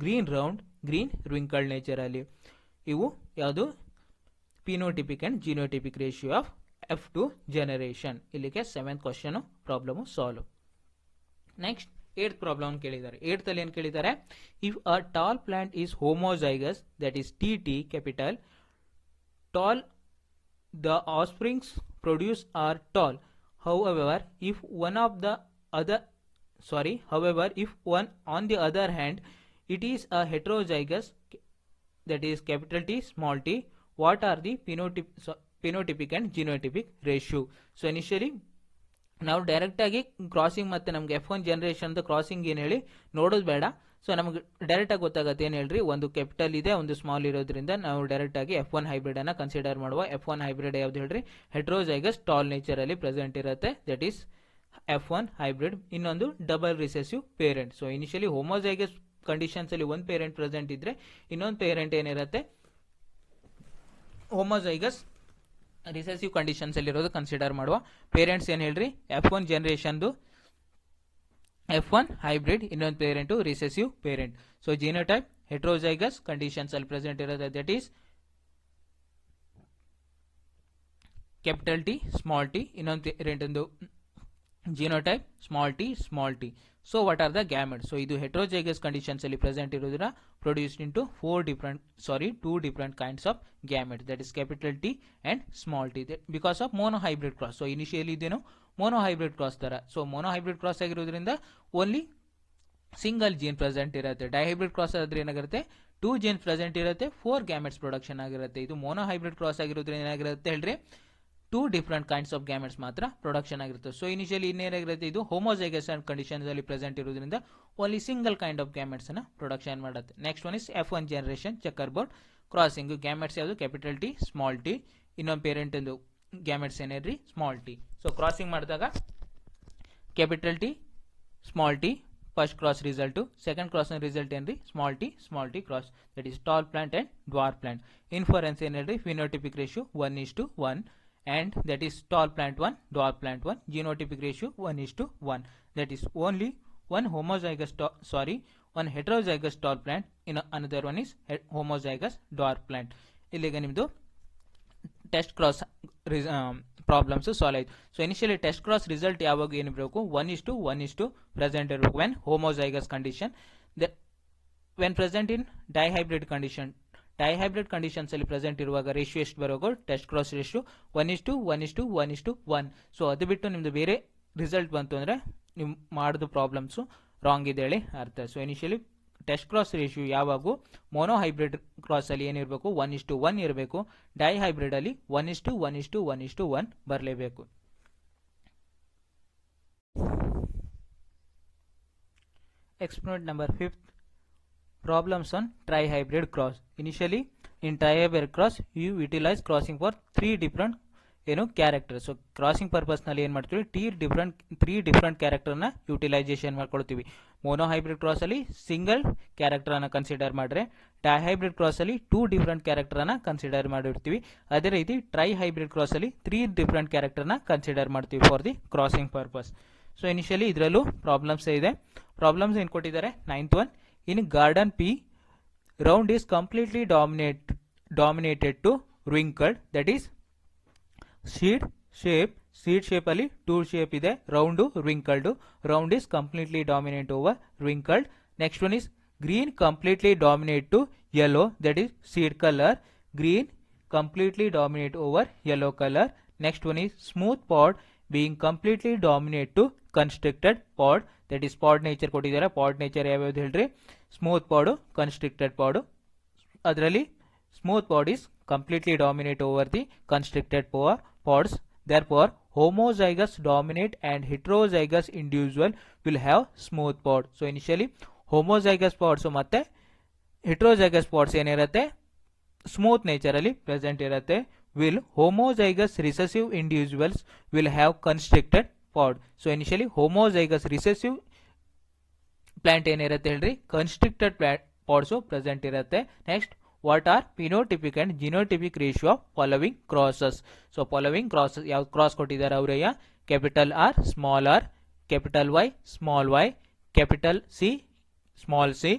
green round, green wrinkled nature ಅಲ್ಲಿ ಇವು ಯಾವುದು phenotypic and genotypic ratio of F2 generation. ಇಲ್ಲಿಗೆ 7th question problem solve. Next 8th problem ಕೇಳಿದ್ದಾರೆ. 8th ಅಲ್ಲಿ ಏನು ಕೇಳಿದ್ದಾರೆ, if a tall plant is homozygous that is TT capital tall, the offsprings produced are tall. However, if one on the other hand, it is a heterozygous, that is capital T small t, what are the phenotypic and genotypic ratio? So initially ನಾವು direct ಆಗಿ crossing ಮತ್ತೆ ನಮ್ಗೆ F1 generation crossing ಏನು ಹೇಳಿ ನೋಡೋದು ಬೇಡ. So ನಮಗೆ direct ಆಗಿ ಗೊತ್ತಾಗುತ್ತೆ ಏನು ಹೇಳ್ರಿ, ಒಂದು ಕ್ಯಾಪಿಟಲ್ ಇದೆ ಒಂದು ಸ್ಮಾಲ್ ಇರೋದ್ರಿಂದ ನಾವು ಡೈರೆಕ್ಟ್ ಆಗಿ F1 ಹೈಬ್ರಿಡ್ ಅನ್ನ ಕನ್ಸಿಡರ್ ಮಾಡುವ. F1 ಹೈಬ್ರಿಡ್ ಯಾವ್ದು ಹೇಳ್ರಿ, ಹೆಟ್ರೋಜೈಗಸ್ ಟಾಲ್ ನೇಚರ್ ಅಲ್ಲಿ ಪ್ರೆಸೆಂಟ್ ಇರುತ್ತೆ, ದಟ್ ಈಸ್ F1 ಹೈಬ್ರಿಡ್. ಇನ್ನೊಂದು double recessive parent. So initially homozygous conditions ಅಲ್ಲಿ ಒಂದು ಪೇರೆಂಟ್ ಪ್ರೆಸೆಂಟ್ ಇದ್ರೆ ಇನ್ನೊಂದು ಪೇರೆಂಟ್ ಏನಿರುತ್ತೆ ಹೋಮೋಜೈಗಸ್ ರಿಸೆಸಿವ್ ಕಂಡೀಷನ್ಸ್ ಅಲ್ಲಿ ಇರೋದು ಕನ್ಸಿಡರ್ ಮಾಡುವ. ಪೇರೆಂಟ್ಸ್ ಏನು ಹೇಳ್ರಿ, F1 ಜನರೇಷನ್ದು F1 ಹೈಬ್ರಿಡ್, ಇನ್ನೊಂದು parent recessive parent. So genotype heterozygous conditions ಅಲ್ಲಿ ಪ್ರೆಸೆಂಟ್ ಇರೋದು, that is capital T small T, ಇನ್ನೊಂದು parent genotype small T. So what are the gametes? So ಇದು ಹೆಟ್ರೋಜೈಗಸ್ ಕಂಡೀಷನ್ಸ್ ಅಲ್ಲಿ ಪ್ರೆಸೆಂಟ್ ಇರೋದ್ರಿಂದ produced into two different kinds of gametes, that is capital T and small T, because of monohybrid cross. So initially ಇದೇನು monohybrid cross ತರ. So monohybrid cross ಆಗಿರೋದ್ರಿಂದ only single gene present ಇರುತ್ತೆ. Dihybrid cross ಆದ್ರೆ ಏನಾಗಿರುತ್ತೆ, 2 gene present ಇರುತ್ತೆ, 4 gametes production ಆಗಿರುತ್ತೆ. ಇದು mono hybrid cross ಆಗಿರೋದ್ರಿಂದ ಏನಾಗಿರುತ್ತೆ ಹೇಳ್ರಿ, 2 ಡಿಫರೆಂಟ್ ಕೈಂಡ್ಸ್ ಆಫ್ ಗ್ಯಾಮೆಟ್ಸ್ ಮಾತ್ರ ಪ್ರೊಡಕ್ಷನ್ ಆಗಿರುತ್ತೆ. ಸೊ ಇನಿಷಿಯಲಿ ಇನ್ನೇನಾಗಿರುತ್ತೆ, ಇದು ಹೋಮೋಜೈಗಸ್ ಕಂಡೀಷನ್ಸ್ ಅಲ್ಲಿ ಪ್ರೆಸೆಂಟ್ ಇರೋದ್ರಿಂದ only single kind of gametes ಅನ್ನ ಪ್ರೊಡಕ್ಷನ್ ಮಾಡುತ್ತೆ. Next one is F1 generation checkerboard crossing. Gametes ಯಾವುದು, ಕ್ಯಾಪಿಟಲ್ ಟಿ ಸ್ಮಾಲ್ ಟಿ, ಇನ್ನೊಂದು ಪೇರೆಂಟ್ ಎಂದು ಗ್ಯಾಮೆಟ್ಸ್ ಏನೇನ್ರಿ ಸ್ಮಾಲ್ ಟಿ. ಸೊ ಕ್ರಾಸಿಂಗ್ ಮಾಡಿದಾಗ capital T small T first cross result, second cross result ಏನ್ರಿ small T cross, that is tall plant and dwarf plant. Inference ಏನ್ ಹೇಳ್ರಿ, phenotypic ratio 1:1 and that is tall plant 1, dwarf plant 1. Genotypic ratio 1:1. That is only one heterozygous tall plant, in another one is homozygous dwarf plant. ಇಲ್ಲಿಗೆ ನಿಮ್ಮದು test cross problems solve ಆಯಿತು. So initially test cross result ಯಾವಾಗ ಏನಿರಬೇಕು, 1:1 present ಇರಬೇಕು when homozygous condition. When present in dihybrid condition, dihybrid conditions ಅಲ್ಲಿ present ಇರುವಾಗ ratio ಎಷ್ಟು ಬರೋದು, ಟೆಸ್ಟ್ ಕ್ರಾಸ್ ರೇಷಿಯೋ 1:1:1:1. ಸೊ ಅದು ಬಿಟ್ಟು ನಿಮ್ದು ಬೇರೆ ರಿಸಲ್ಟ್ ಬಂತು ಅಂದ್ರೆ ನೀವು ಮಾಡಿದ ಪ್ರಾಬ್ಲಮ್ಸು ರಾಂಗ್ ಇದೆ ಹೇಳಿ ಅರ್ಥ. So initially test cross ratio ಯಾವಾಗೂ ಮೋನೋ ಹೈಬ್ರಿಡ್ ಕ್ರಾಸ್ ಅಲ್ಲಿ ಏನಿರಬೇಕು, 1:1 ಇರಬೇಕು. ಡೈಹೈಬ್ರಿಡ್ ಅಲ್ಲಿ 1:1:1:1 ಬರಲೇಬೇಕು. Experiment number 5th. Problems on trihybrid cross. Initially in trihybrid cross you utilize crossing for 3 different characters. So crossing purpose ನಲ್ಲಿ ಏನು ಮಾಡ್ತೀವಿ, 3 different ಕ್ಯಾರೆಕ್ಟರ್ ನ ಯುಟಿಲೈಸೇಷನ್ ಮಾಡ್ಕೊಳ್ತೀವಿ. ಮೋನೋ ಹೈಬ್ರಿಡ್ ಕ್ರಾಸ್ ಅಲ್ಲಿ ಸಿಂಗಲ್ ಕ್ಯಾರೆಕ್ಟರ್ ಅನ್ನ ಕನ್ಸಿಡರ್ ಮಾಡ್ರೆ, ಡೈಹೈಬ್ರಿಡ್ ಕ್ರಾಸ್ ಅಲ್ಲಿ 2 different character ಅನ್ನ ಕನ್ಸಿಡರ್ ಮಾಡಿರ್ತೀವಿ. ಅದೇ ರೀತಿ ಟ್ರೈ ಹೈಬ್ರಿಡ್ ಕ್ರಾಸ್ ಅಲ್ಲಿ 3 ಡಿಫರೆಂಟ್ ಕ್ಯಾರೆಕ್ಟರ್ ನ ಕನ್ಸಿಡರ್ ಮಾಡ್ತೀವಿ for the crossing purpose. So initially ಇದರಲ್ಲೂ ಪ್ರಾಬ್ಲಮ್ಸ್ ಇದೆ. ಪ್ರಾಬ್ಲಮ್ಸ್ ಏನು ಕೊಟ್ಟಿದ್ದಾರೆ, 9th one. In garden P, round is completely dominated to wrinkled, that is seed shape ಅಲ್ಲಿ 2 shape ಇದೆ, round wrinkled, round is completely dominant over wrinkled. Next one is green completely dominate to yellow, that is seed color, green completely dominate over yellow color. Next one is smooth pod being completely dominate to constricted pod, that is pod nature ಕೊಟ್ಟಿದ್ದಾರೆ. pod nature ಯಾವ್ಯಾವ್ದು ಹೇಳ್ರಿ, smooth ಪಾಡು, constricted pod. ಅದರಲ್ಲಿ smooth pod is completely dominate over the constricted pods. therefore homozygous dominate and heterozygous individual will have smooth pod. so initially homozygous pods ಮತ್ತೆ heterozygous pods ಏನಿರುತ್ತೆ smooth nature ಅಲ್ಲಿ present ಇರುತ್ತೆ. will homozygous recessive individuals will have constricted pod. so initially homozygous recessive plant ಏನಿರುತ್ತೆ ಹೇಳ್ರಿ, constricted pods present ಇರುತ್ತೆ. Next what are phenotypic and genotypic ratio of following crosses. So following crosses ಯಾವ cross ಕೊಟ್ಟಿದ್ದಾರೆ ಅವರಯ್ಯ, capital R small R, capital Y small Y, capital C small C.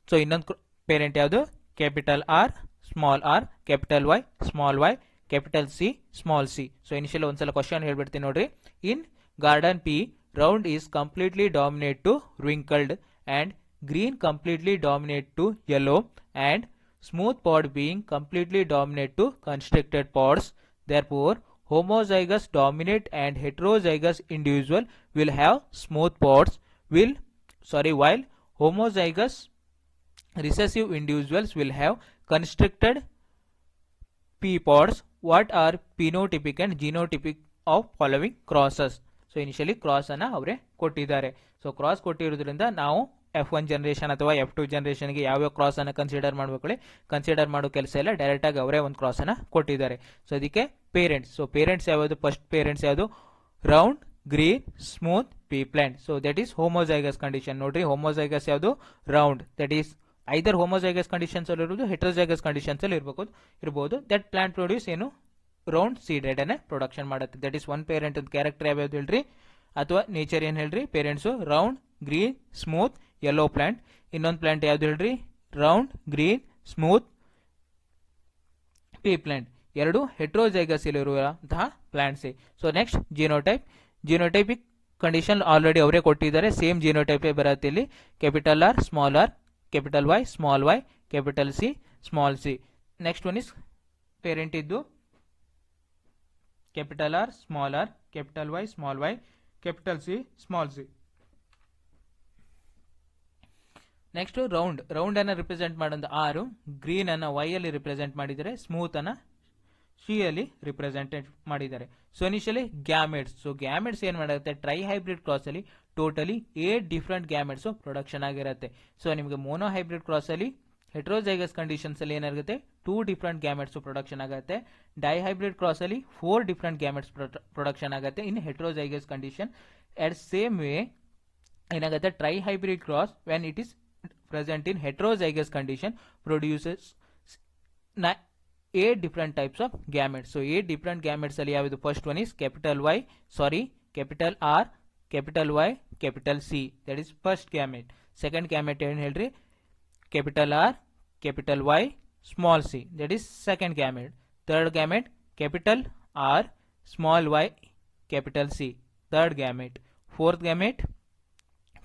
So ಇನ್ನೊಂದು parent ಯಾವುದು, capital R small R, capital Y small Y, capital C small C. So initial ಒಂದ್ಸಲ question ಹೇಳ್ಬಿಡ್ತೀನಿ ನೋಡ್ರಿ. In garden P round is completely dominate to wrinkled and green completely dominate to yellow and smooth pod being completely dominate to constricted pods. Therefore homozygous dominant and heterozygous individual will have smooth pods while homozygous recessive individuals will have constricted p pods. What are phenotypic and genotypic of following crosses? So initially cross ಅನ್ನ ಅವರೇ ಕೊಟ್ಟಿದ್ದಾರೆ. So cross ಕೊಟ್ಟಿರೋದ್ರಿಂದ ನಾವು F1 generation ಅಥವಾ F2 ಜನರೇಷನ್ಗೆ ಯಾವ್ಯಾವ cross ಅನ್ನ consider ಮಾಡಬೇಕು, consider ಮಾಡೋ ಕೆಲಸ ಇಲ್ಲ, ಡೈರೆಕ್ಟ್ ಆಗಿ ಅವರೇ ಒಂದು ಕ್ರಾಸ್ ಅನ್ನ ಕೊಟ್ಟಿದ್ದಾರೆ. ಸೊ ಅದಕ್ಕೆ ಪೇರೆಂಟ್ಸ್, ಸೊ ಪೇರೆಂಟ್ಸ್ ಯಾವುದು, ಫಸ್ಟ್ ಪೇರೆಂಟ್ಸ್ ಯಾವುದು, round green smooth pea plant. So that is homozygous condition. ನೋಡ್ರಿ ಹೋಮೋಜೈಗಸ್ ಯಾವುದು, round, that is either homozygous conditions ಅಲ್ಲಿ ಇರುವುದು, ಹೆಟ್ರೋಜೈಗಸ್ ಕಂಡೀಷನ್ಸ್ ಅಲ್ಲಿ ಇರಬಹುದು. ದಟ್ ಪ್ಲಾಂಟ್ ಪ್ರೊಡ್ಯೂಸ್ ಏನು, ರೌಂಡ್ ಸೀಡೆಡ್ ಅನ್ನ ಪ್ರೊಡಕ್ಷನ್ ಮಾಡುತ್ತೆ. That is one parent character ಯಾವ್ದು ಹೇಳ್ರಿ, ಅಥವಾ ನೇಚರ್ ಏನ್ ಹೇಳ್ರಿ, parents round green smooth yellow plant. ಇನ್ನೊಂದು ಪ್ಲಾಂಟ್ ಯಾವ್ದು ಹೇಳ್ರಿ, round green smooth pea plant. ಎರಡು ಹೆಟ್ರೋಜೈಗಸ್ ಇರುವಂತಹ plants. So next genotype. Genotypic condition already ಅವರೇ ಕೊಟ್ಟಿದ್ದಾರೆ, ಸೇಮ್ ಜಿನೋಟೈಪೇ ಬರುತ್ತೆ ಇಲ್ಲಿ. Capital R small R, capital Y small Y, capital C small C. Next one is parent ಇದ್ದು capital R small R, capital Y small Y, capital C small C. Next round. Round ಅನ್ನ represent ಮಾಡೋದು R, green ಅನ್ನ Y ಅಲ್ಲಿ represent ಮಾಡಿದ್ದಾರೆ, smooth ಅನ್ನ C ಅಲ್ಲಿ represent ಮಾಡಿದ್ದಾರೆ. So initially gametes. So gametes ಏನ್ ಮಾಡುತ್ತೆ, ಟ್ರೈ ಹೈಬ್ರಿಡ್ ಕ್ರಾಸ್ ಅಲ್ಲಿ ಟೋಟಲಿ 8 ಡಿಫ್ರೆಂಟ್ ಗ್ಯಾಮೆಟ್ಸ್ ಪ್ರೊಡಕ್ಷನ್ ಆಗಿರುತ್ತೆ. ಸೊ ನಿಮಗೆ ಮೋನೋ ಹೈಬ್ರಿಡ್ ಕ್ರಾಸ್ ಅಲ್ಲಿ ಹೆಟ್ರೋಜೈಗಸ್ ಕಂಡೀಷನ್ಸ್ ಅಲ್ಲಿ ಏನಾಗುತ್ತೆ, 2 ಡಿಫ್ರೆಂಟ್ ಗ್ಯಾಮೆಟ್ಸ್ ಪ್ರೊಡಕ್ಷನ್ ಆಗುತ್ತೆ. ಡೈಹೈಬ್ರಿಡ್ ಕ್ರಾಸ್ ಅಲ್ಲಿ 4 ಡಿಫ್ರೆಂಟ್ ಗ್ಯಾಮೆಟ್ಸ್ ಪ್ರೊಡಕ್ಷನ್ ಆಗುತ್ತೆ in heterozygous condition. At same way ಏನಾಗುತ್ತೆ, trihybrid cross when it is present in heterozygous condition produces 8 different types of gametes. So 8 different gametes ಅಲ್ಲಿ ಯಾವುದು, first one is capital R, capital Y, capital C, that is first gamete. Second gamete ಏನ್ ಹೇಳ್ರಿ, capital R, capital Y, small c, that is second gamete. Third gamete, capital R, small y, capital C, third gamete. Fourth gamete,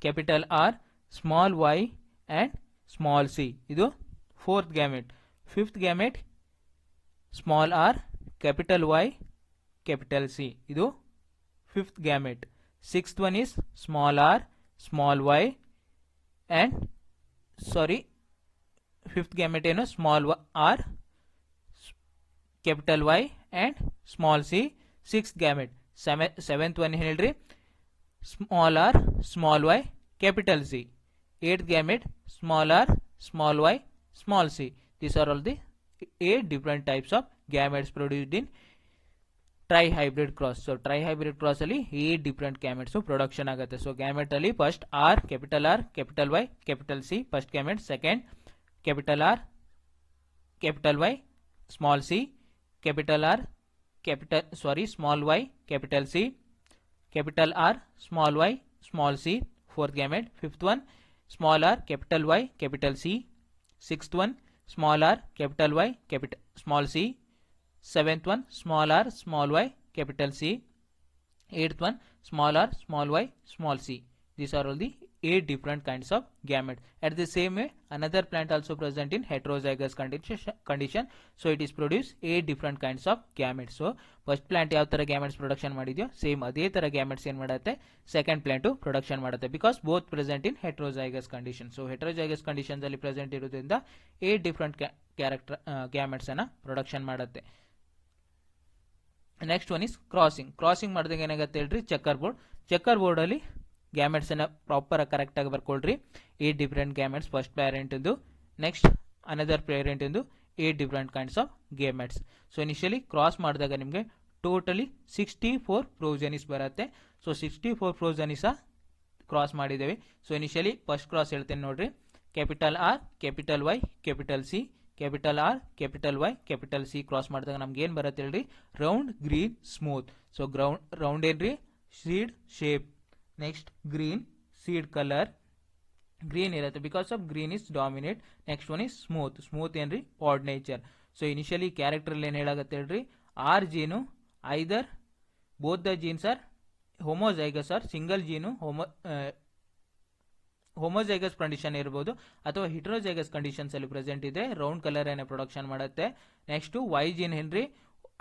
capital R, small y and small c, idu fourth gamete. Fifth gamete, small r, capital Y, capital C, idu fifth gamete. Sixth one is small r, small y and fifth gamete ಏನು, small R, capital Y and small C. Six gamete. Seventh one ಹೇಳ್ರಿ, small R, small Y, capital C. Eight gamete, small R, small Y, small C. These are all the 8 different types of gametes produced in trihybrid cross. So trihybrid cross ಅಲ್ಲಿ 8 different gametes production ಆಗುತ್ತೆ. So gamete ಅಲ್ಲಿ first R, capital Y, capital C, first gamete. Second capital R, capital Y, small c, capital R, small y, capital C, capital R, small y, small c, fourth gamete. Fifth one, small r, capital Y, capital C. Sixth one, small r, capital Y, capital small c. Seventh one, small r, small y, capital C. Eighth one, small r, small y, small c. These are all the 8 different kinds of gamete. At the same way, another plant also present in heterozygous condition. So it is produce 8 different kinds of gametes. So first plant ಯಾವ ತರ gametes production ಮಾಡಿದ್ಯೋ same ಅದೇ ತರ gametes ಏನ್ ಮಾಡುತ್ತೆ, second plant production ಮಾಡುತ್ತೆ. Because both present in heterozygous condition. So heterozygous conditions ಅಲ್ಲಿ present ಇರೋದ್ರಿಂದ 8 different character gametes ಅನ್ನ ಪ್ರೊಡಕ್ಷನ್ ಮಾಡುತ್ತೆ. Next one is crossing. Crossing ಮಾಡಿದಾಗ ಏನಾಗುತ್ತೆ ಹೇಳ್ರಿ, ಚೆಕ್ಕರ್ ಬೋರ್ಡ್ ಅಲ್ಲಿ ಗ್ಯಾಮೆಟ್ಸ್ ಅನ್ನ ಪ್ರಾಪರ್ ಕರೆಕ್ಟ್ ಆಗಿ ಬರ್ಕೊಳ್ರಿ. 8 ಡಿಫರೆಂಟ್ ಗ್ಯಾಮೆಟ್ಸ್ ಫಸ್ಟ್ ಪ್ಯಾರೆಂಟ್ ಇಂದು, ನೆಕ್ಸ್ಟ್ ಅನದರ್ ಪ್ಯಾರೆಂಟ್ ಇಂದು 8 different kinds of gametes. So initially cross ಮಾಡಿದಾಗ ನಿಮಗೆ ಟೋಟಲಿ 64 ಪ್ರೋಜೆನಿಸ್ ಬರುತ್ತೆ. ಸೊ 64 ಪ್ರೋಜೆನಿಸ್ ಕ್ರಾಸ್ ಮಾಡಿದ್ದೇವೆ. ಸೊ ಇನಿಷಿಯಲಿ ಫಸ್ಟ್ ಕ್ರಾಸ್ ಹೇಳ್ತೇನೆ ನೋಡ್ರಿ, capital R, capital Y, capital C, capital R, capital Y, capital C cross ಮಾಡಿದಾಗ ನಮ್ಗೆ ಏನು ಬರುತ್ತೆ ಹೇಳ್ರಿ, round, green, smooth. So round ಏನ್ರಿ, seed shape. Next green, seed colour green ಇರುತ್ತೆ, because of green is dominate. Next one is smooth. Smooth ಏನ್ರಿ, pod nature. So initially character ಏನು ಹೇಳಾಗತ್ತೆ ಹೇಳ್ರಿ, R gene either both the genes are homozygous or single gene homozygous condition ಇರಬಹುದು ಅಥವಾ heterozygous conditions ಅಲ್ಲಿ present ಇದೆ, round colour ಏನೇ production ಮಾಡುತ್ತೆ. ನೆಕ್ಸ್ಟ್ ವೈ ಜೀನ್ ಏನ್ರಿ,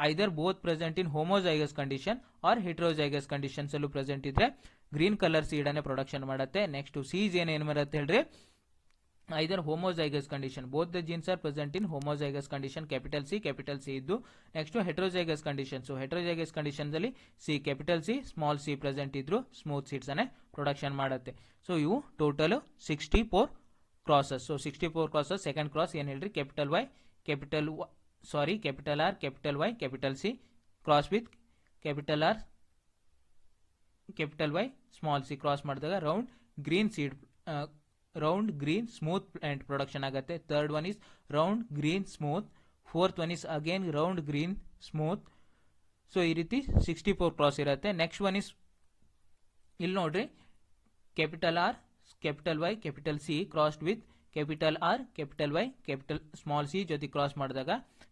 either both present in homozygous condition or heterozygous conditions ಅಲ್ಲೂ present ಇದ್ರೆ green colour seed ಅನ್ನೇ ಪ್ರೊಡಕ್ಷನ್ ಮಾಡುತ್ತೆ. ನೆಕ್ಸ್ಟ್ ಸಿ ಜೀನ್ ಏನ್ ಬರುತ್ತೆ ಹೇಳ್ರಿ, either homozygous condition, both the genes are present in homozygous condition, capital C ಇದ್ದು. Next heterozygous condition, so heterozygous condition ಅಲ್ಲಿ C, capital C, small C present ಇದ್ರು smooth seeds ಅನ್ನೇ production ಮಾಡುತ್ತೆ. So ಇವು total 64 crosses. So 64 crosses. Second cross ಏನ್ ಹೇಳ್ರಿ, capital Y, capital R, capital Y, capital C cross with capital R, capital Y, small C cross ಮಾಡಿದಾಗ round green seed, round green smooth plant production ಆಗುತ್ತೆ. Third one is round green smooth. Fourth one is again round green smooth. So ಈ ರೀತಿ 64 cross ಇರುತ್ತೆ. Next one is ಇಲ್ಲಿ ನೋಡ್ರಿ, capital R, capital Y, capital C crossed with capital R, capital Y, capital small C ಜೊತೆ cross ಮಾಡಿದಾಗ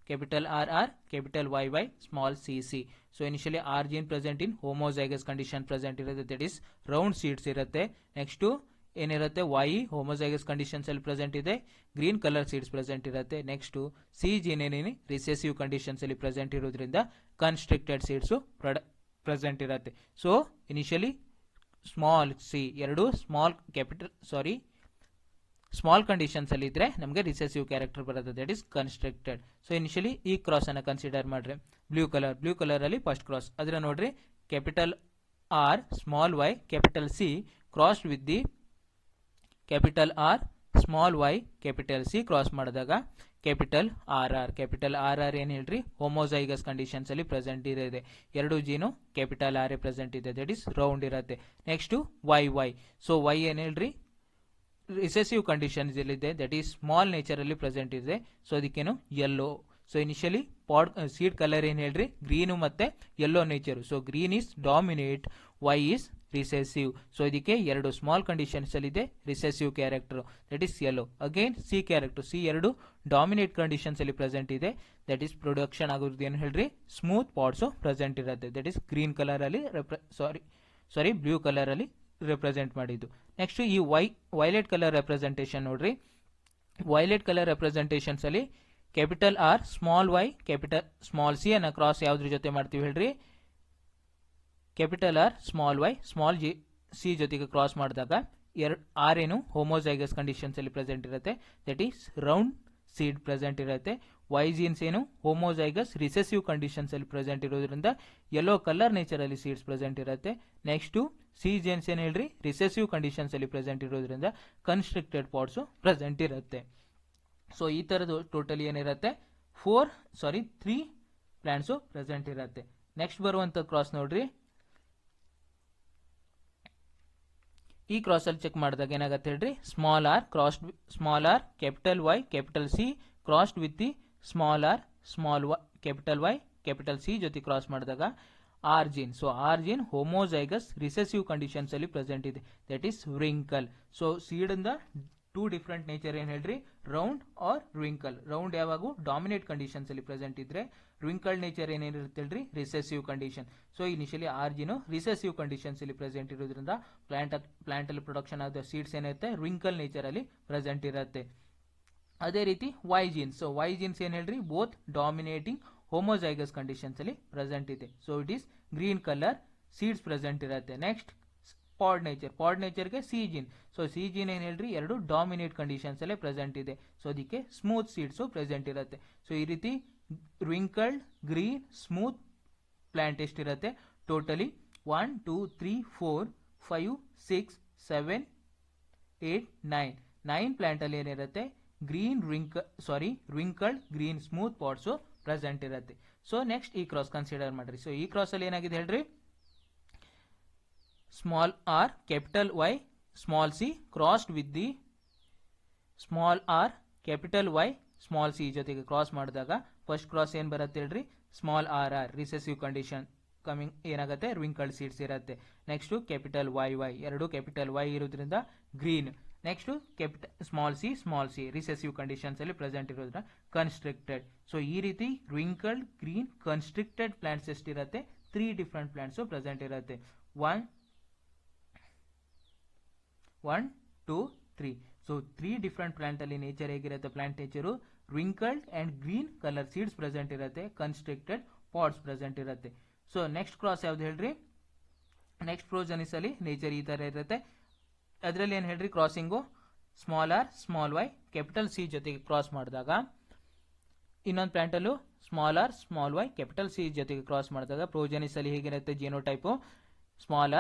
capital R, capital Y, small C. So initially R gene present in homozygous condition present ಇರುತ್ತೆ, that is round seeds ಇರುತ್ತೆ. Next ಏನಿರುತ್ತೆ, Y homozygous conditions ಅಲ್ಲಿ present ಇದೆ, green colour seeds present ಇರುತ್ತೆ. Next C gene ಏನೇನಿ recessive conditions ಅಲ್ಲಿ present ಇರೋದ್ರಿಂದ constricted seeds present ಇರುತ್ತೆ. ಸೊ ಇನಿಷಿಯಲಿ ಸ್ಮಾಲ್ ಸಿ ಎರಡು ಸ್ಮಾಲ್ ಕಂಡೀಷನ್ಸ್ ಅಲ್ಲಿ ಇದ್ರೆ ನಮಗೆ ರಿಸೆಸಿವ್ ಕ್ಯಾರೆಕ್ಟರ್ ಬರುತ್ತೆ, that is constricted. So initially ಈ ಕ್ರಾಸ್ ಅನ್ನ ಕನ್ಸಿಡರ್ ಮಾಡ್ರಿ. ಬ್ಲೂ ಕಲರ್ ಅಲ್ಲಿ ಫಸ್ಟ್ ಕ್ರಾಸ್ ಅದ್ರ ನೋಡ್ರಿ, capital R, small Y, capital C crossed with the capital R, small Y, capital C cross ಮಾಡಿದಾಗ ಕ್ಯಾಪಿಟಲ್ ಆರ್ ಏನ್ ಹೇಳ್ರಿ, ಹೋಮೋಜೈಗಸ್ ಕಂಡೀಷನ್ಸ್ ಅಲ್ಲಿ ಪ್ರೆಸೆಂಟ್ ಇದೆ, ಎರಡು ಜೀನು ಕ್ಯಾಪಿಟಲ್ ಆರ್ ಪ್ರೆಸೆಂಟ್ ಇದೆ, ದಟ್ ಇಸ್ ರೌಂಡ್ ಇರುತ್ತೆ. ನೆಕ್ಸ್ಟ್ ವೈ, ಸೊ ವೈ ಏನ್ ಹೇಳ್ರಿ, ರಿಸೆಸಿವ್ ಕಂಡೀಷನ್ಸ್ ಇದೆ, ದಟ್ ಈಸ್ ಸ್ಮಾಲ್ ನೇಚರ್ ಅಲ್ಲಿ ಪ್ರೆಸೆಂಟ್ ಇದೆ. ಸೊ ಅದಕ್ಕೇನು yellow. So initially seed colour ಏನ್ ಹೇಳ್ರಿ, ಗ್ರೀನು ಮತ್ತೆ yellow nature. So green is dominate, Y is recessive. So ಇದಕ್ಕೆ ಎರಡು ಸ್ಮಾಲ್ ಕಂಡೀಷನ್ಸ್ ಅಲ್ಲಿ ಇದೆ recessive character, that is yellow. Again C character, C ಎರಡು ಡಾಮಿನೇಟ್ ಕಂಡೀಷನ್ಸ್ ಅಲ್ಲಿ ಪ್ರೆಸೆಂಟ್ ಇದೆ, ದಟ್ ಇಸ್ ಪ್ರೊಡಕ್ಷನ್ ಆಗೋದು ಏನ್ ಹೇಳ್ರಿ, ಸ್ಮೂತ್ ಪಾಟ್ಸ್ ಪ್ರೆಸೆಂಟ್ ಇರುತ್ತೆ, ದಟ್ ಇಸ್ ಗ್ರೀನ್ ಕಲರ್ ಅಲ್ಲಿ ಬ್ಲೂ ಕಲರ್ ಅಲ್ಲಿ ರೆಪ್ರೆಸೆಂಟ್ ಮಾಡಿದ್ದು. ನೆಕ್ಸ್ಟ್ ಈ ವೈಲೆಟ್ ಕಲರ್ ರೆಪ್ರೆಸೆಂಟೇಷನ್ ನೋಡ್ರಿ, ವೈಲೆಟ್ ಕಲರ್ ರೆಪ್ರೆಸೆಂಟೇಷನ್ಸ್ ಅಲ್ಲಿ capital R, small Y, capital small C ಅನ್ನ ಕ್ರಾಸ್ ಯಾವ್ದ್ರ ಜೊತೆ ಮಾಡ್ತೀವಿ ಹೇಳ್ರಿ, capital R, small Y, small C ಜೊತೆಗೆ ಕ್ರಾಸ್ ಮಾಡಿದಾಗ ಆರ್ ಏನು ಹೋಮೋಜೈಗಸ್ ಕಂಡೀಷನ್ಸ್ ಅಲ್ಲಿ ಪ್ರೆಸೆಂಟ್ ಇರುತ್ತೆ, that is round seed present ಇರುತ್ತೆ. ವೈ ಜೀನ್ಸ್ ಏನು ಹೋಮೋಜೈಗಸ್ ರಿಸೆಸಿವ್ ಕಂಡೀಷನ್ಸ್ ಅಲ್ಲಿ ಪ್ರೆಸೆಂಟ್ ಇರೋದ್ರಿಂದ ಯೆಲ್ಲೋ ಕಲರ್ ನೇಚರ್ ಅಲ್ಲಿ ಸೀಡ್ಸ್ ಪ್ರೆಸೆಂಟ್ ಇರುತ್ತೆ. ನೆಕ್ಸ್ಟ್ ಸಿ ಜೀನ್ಸ್ ಏನ್ ಹೇಳ್ರಿ, ರಿಸೆಸಿವ್ ಕಂಡೀಷನ್ಸ್ ಅಲ್ಲಿ ಪ್ರೆಸೆಂಟ್ ಇರೋದ್ರಿಂದ ಕನ್ಸ್ಟ್ರಿಕ್ಟೆಡ್ ಪಾಟ್ಸ್ ಪ್ರೆಸೆಂಟ್ ಇರುತ್ತೆ. ಸೊ ಈ ತರದ್ದು ಟೋಟಲಿ ಏನಿರುತ್ತೆ 3 ಪ್ಲಾಂಟ್ಸ್ ಪ್ರೆಸೆಂಟ್ ಇರುತ್ತೆ. ನೆಕ್ಸ್ಟ್ ಬರುವಂತ ಕ್ರಾಸ್ ನೋಡ್ರಿ, ಈ ಕ್ರಾಸ್ ಅಲ್ಲಿ ಚೆಕ್ ಮಾಡಿದಾಗ ಏನಾಗುತ್ತೆ ಹೇಳ್ರಿ, small R capital Y, capital C crossed with the small R, capital Y, capital C ಜೊತೆ ಕ್ರಾಸ್ ಮಾಡಿದಾಗ R gene. So R gene homozygous recessive conditions ಅಲ್ಲಿ ಪ್ರೆಸೆಂಟ್ ಇದೆ, that is wrinkle. So seed ಇಂದ two different nature ಏನ್ ಹೇಳ್ರಿ, round R wrinkle. Round ಯಾವಾಗೂ dominate conditions ಅಲ್ಲಿ present ಇದ್ರೆ, ರಿಂಕಲ್ ನೇಚರ್ ಏನಿರುತ್ತೆ ಹೇಳ್ರಿ, recessive condition. So initially R gene recessive conditions ಅಲ್ಲಿ ಪ್ರೆಸೆಂಟ್ ಇರೋದ್ರಿಂದ ಪ್ಲಾಂಟ್ ಅಲ್ಲಿ ಪ್ರೊಡಕ್ಷನ್ ಆದ ಸೀಡ್ಸ್ ಏನಿರುತ್ತೆ ರಿಂಕಲ್ ನೇಚರ್ ಅಲ್ಲಿ ಪ್ರೆಸೆಂಟ್ ಇರುತ್ತೆ. ಅದೇ ರೀತಿ Y genes, so Y genes ಏನ್ ಹೇಳ್ರಿ, ಬೋತ್ ಡಾಮಿನೇಟಿಂಗ್ ಹೋಮೋಜೈಗಸ್ ಕಂಡೀಷನ್ಸ್ ಅಲ್ಲಿ ಪ್ರೆಸೆಂಟ್ ಇದೆ. So it is green colour seeds present ಇರುತ್ತೆ. ನೆಕ್ಸ್ಟ್ ಪಾಡ್ ನೇಚರ್ಗೆ C gene. So C gene ಏನ್ ಹೇಳ್ರಿ, ಎರಡು ಡಾಮಿನೇಟ್ ಕಂಡೀಷನ್ಸ್ ಅಲ್ಲೇ ಪ್ರೆಸೆಂಟ್ ಇದೆ, ಸೊ ಅದಕ್ಕೆ ಸ್ಮೂತ್ ಸೀಡ್ಸ್ ಪ್ರೆಸೆಂಟ್ ಇರುತ್ತೆ. ಸೊ ಈ ರೀತಿ ರಿಂಕಲ್ಡ್ ಗ್ರೀನ್ ಸ್ಮೂತ್ ಪ್ಲಾಂಟ್ ಎಷ್ಟಿರುತ್ತೆ, ಟೋಟಲಿ 1 2 3 4 5 6 7 8 9 ಪ್ಲಾಂಟ್ ಅಲ್ಲಿ ಏನಿರುತ್ತೆ wrinkled green smooth pods present ಇರುತ್ತೆ. ಸೊ ನೆಕ್ಸ್ಟ್ ಈ ಕ್ರಾಸ್ ಕನ್ಸಿಡರ್ ಮಾಡ್ರಿ. ಸೊ ಈ ಕ್ರಾಸ್ ಅಲ್ಲಿ ಏನಾಗಿದೆ ಹೇಳ್ರಿ, small R capital Y small C crossed with the small R capital Y small C ಜೊತೆಗೆ ಕ್ರಾಸ್ ಮಾಡಿದಾಗ ಫಸ್ಟ್ ಕ್ರಾಸ್ ಏನು ಬರುತ್ತೆ ಹೇಳ್ರಿ, small R R recessive condition coming ಏನಾಗುತ್ತೆ, ರಿಂಕಲ್ಡ್ ಸೀಡ್ಸ್ ಇರುತ್ತೆ. ನೆಕ್ಸ್ಟ್ ಕ್ಯಾಪಿಟಲ್ ವೈ ವೈ, ಎರಡು ಕ್ಯಾಪಿಟಲ್ ವೈ ಇರೋದ್ರಿಂದ green. Next small C recessive conditions ಅಲ್ಲಿ ಪ್ರೆಸೆಂಟ್ ಇರೋದ್ರಿಂದ ಕನ್ಸ್ಟ್ರಿಕ್ಟೆಡ್. ಸೊ ಈ ರೀತಿ ರಿಂಕಲ್ಡ್ ಗ್ರೀನ್ ಕನ್ಸ್ಟ್ರಿಕ್ಟೆಡ್ ಪ್ಲಾಂಟ್ಸ್ ಎಷ್ಟಿರುತ್ತೆ, 3 ಡಿಫ್ರೆಂಟ್ ಪ್ಲಾಂಟ್ಸ್ ಪ್ರೆಸೆಂಟ್ ಇರುತ್ತೆ. 1 2 3. ಸೊ 3 ಡಿಫ್ರೆಂಟ್ ಪ್ಲಾಂಟ್ ಅಲ್ಲಿ ನೇಚರ್ ಹೇಗಿರುತ್ತೆ, plant nature wrinkled and green colour seeds present ಇರುತ್ತೆ, ಕನ್ಸ್ಟ್ರಿಕ್ಟೆಡ್ ಪಾಟ್ಸ್ ಪ್ರೆಸೆಂಟ್ ಇರುತ್ತೆ. ಸೊ ನೆಕ್ಸ್ಟ್ ಕ್ರಾಸ್ ಯಾವ್ದು ಹೇಳ್ರಿ, ನೆಕ್ಸ್ಟ್ ಪ್ರೋಜನಿಸ್ ಅಲ್ಲಿ ನೇಚರ್ ಈ ತರ ಇರುತ್ತೆ. ಅದರಲ್ಲಿ ಏನು ಹೇಳ್ರಿ, crossing small R small Y capital C ಜೊತೆಗೆ ಕ್ರಾಸ್ ಮಾಡಿದಾಗ, ಇನ್ನೊಂದು ಪ್ಲಾಂಟ್ ಅಲ್ಲೂ small R small Y capital C ಜೊತೆಗೆ ಕ್ರಾಸ್ ಮಾಡಿದಾಗ ಪ್ರೋಜನಿಸ್ ಅಲ್ಲಿ ಹೇಗಿರುತ್ತೆ, ಜಿನೋಟೈಪು ಸ್ಮಾಲ್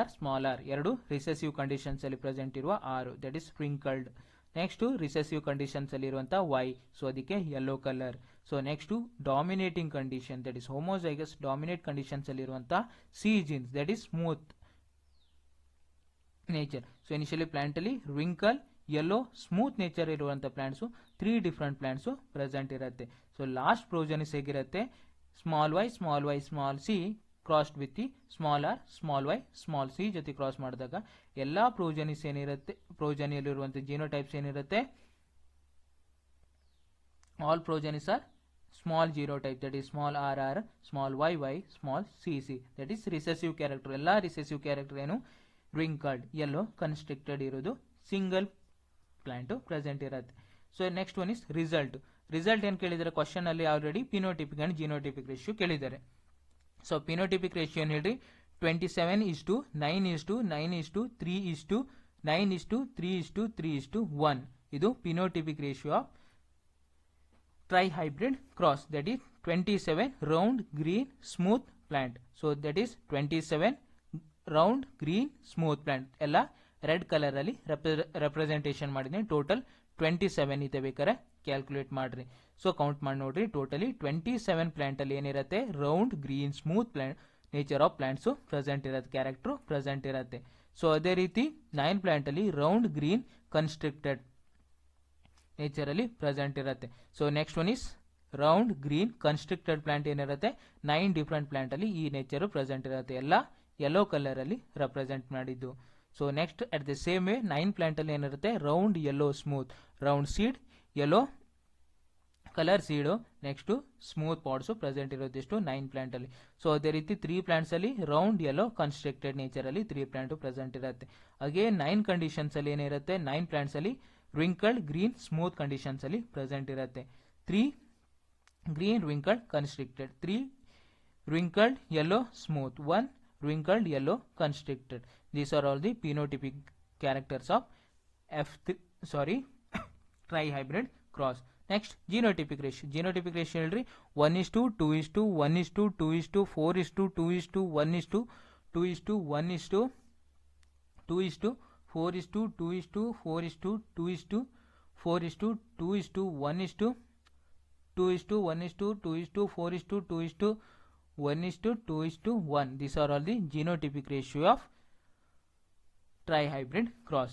ಆರ್ ಎರಡು ರಿಸೆಸಿವ್ ಕಂಡೀಷನ್ಸ್ ಅಲ್ಲಿ ಪ್ರೆಸೆಂಟ್ ಇರುವ R, that is wrinkled. Next recessive conditions ಅಲ್ಲಿ ಇರುವಂತಹ ವೈ, ಸೊ ಅದಕ್ಕೆ yellow colour. So next dominating condition, that is homozygous dominate conditions ಅಲ್ಲಿ ಇರುವಂತಹ C genes, that is smooth nature. So initially plant ಅಲ್ಲಿ wrinkle yellow smooth nature ಇರುವಂತಹ plants 3 different plants present ಇರುತ್ತೆ. So last progenies ಹೇಗಿರುತ್ತೆ, small Y small C crossed with small R small Y small C ಜೊತೆ cross ಮಾಡಿದಾಗ ಎಲ್ಲಾ progenies ಏನಿರುತ್ತೆ, ಪ್ರೋಜನಿಯಲ್ಲಿರುವಂತಹ genotypes ಏನಿರುತ್ತೆ, all progenies are small genotype, that is small R R small Y Y small C C, that is recessive character. ಎಲ್ಲಾ recessive character ಏನು, wrinkled yellow constricted ಇರೋದು, single plant present ಇರುತ್ತೆ. So next one is result. Result ಏನು ಕೇಳಿದರೆ question ಅಲ್ಲಿ already phenotypic and genotypic ratio ಕೇಳಿದ್ದಾರೆ. So phenotypic ratio ಏನು ಹೇಳಿ, 27:9:9:3:9:3:3:1. ಇದು phenotypic ratio of trihybrid cross, that is 27 round green smooth plant. So that is 27 round green smooth plant ಎಲ್ಲ red colour ಅಲ್ಲಿ representation ಮಾಡಿದ್ದೀನಿ. Total 27 ಇದೆ, ಬೇಕಾದ್ರೆ calculate ಮಾಡ್ರಿ. ಸೊ ಕೌಂಟ್ ಮಾಡಿ ನೋಡ್ರಿ, ಟೋಟಲಿ 27 ಪ್ಲಾಂಟ್ ಅಲ್ಲಿ ಏನಿರುತ್ತೆ, round green smooth plant nature of plants present ಇರುತ್ತೆ, ಕ್ಯಾರೆಕ್ಟರ್ ಪ್ರೆಸೆಂಟ್ ಇರುತ್ತೆ. ಸೊ ಅದೇ ರೀತಿ 9 ಪ್ಲಾಂಟ್ ಅಲ್ಲಿ ರೌಂಡ್ ಗ್ರೀನ್ ಕನ್ಸ್ಟ್ರಿಕ್ಟೆಡ್ ನೇಚರ್ ಅಲ್ಲಿ ಪ್ರೆಸೆಂಟ್ ಇರುತ್ತೆ. So next one is round green constricted plant ಏನಿರುತ್ತೆ, 9 ಡಿಫ್ರೆಂಟ್ ಪ್ಲಾಂಟ್ ಅಲ್ಲಿ ಈ ನೇಚರ್ ಪ್ರೆಸೆಂಟ್ ಇರುತ್ತೆ, ಎಲ್ಲ ಯೆಲ್ಲೋ ಕಲರ್ ಅಲ್ಲಿ ರೆಪ್ರೆಸೆಂಟ್ ಮಾಡಿದ್ದು. So next at the same way 9 plant ಅಲ್ಲಿ ಏನಿರುತ್ತೆ, round yellow smooth round seed yellow colour seed, next smooth pods present ಇರೋದು ಎಷ್ಟು 9 ಪ್ಲಾಂಟ್ ಅಲ್ಲಿ. ಸೊ ಅದೇ ರೀತಿ 3 ಪ್ಲಾಂಟ್ಸ್ ಅಲ್ಲಿ ರೌಂಡ್ ಯೆಲ್ಲೋ ಕನ್ಸ್ಟ್ರಕ್ಟೆಡ್ ನೇಚರ್ ಅಲ್ಲಿ 3 ಪ್ಲಾಂಟ್ ಪ್ರೆಸೆಂಟ್ ಇರುತ್ತೆ. ಅಗೇನ್ 9 ಕಂಡೀಷನ್ಸ್ ಅಲ್ಲಿ ಏನಿರುತ್ತೆ, 9 ಪ್ಲಾಂಟ್ಸ್ ಅಲ್ಲಿ ರಿಂಕಲ್ಡ್ ಗ್ರೀನ್ ಸ್ಮೂತ್ ಕಂಡೀಷನ್ಸ್ ಅಲ್ಲಿ ಪ್ರೆಸೆಂಟ್ ಇರುತ್ತೆ. 3 green wrinkled constructed, 3 wrinkled yellow smooth, 1 wrinkled yellow constricted. These are all the phenotypic characters of trihybrid cross. Next genotypic ratio. Genotypic ratio ಹೇಳ್ರಿ 1:2:2:2:4:2:2:4:2:2:2:4:2:2:1:2:2:1. These are all the genotypic ratio of trihybrid cross.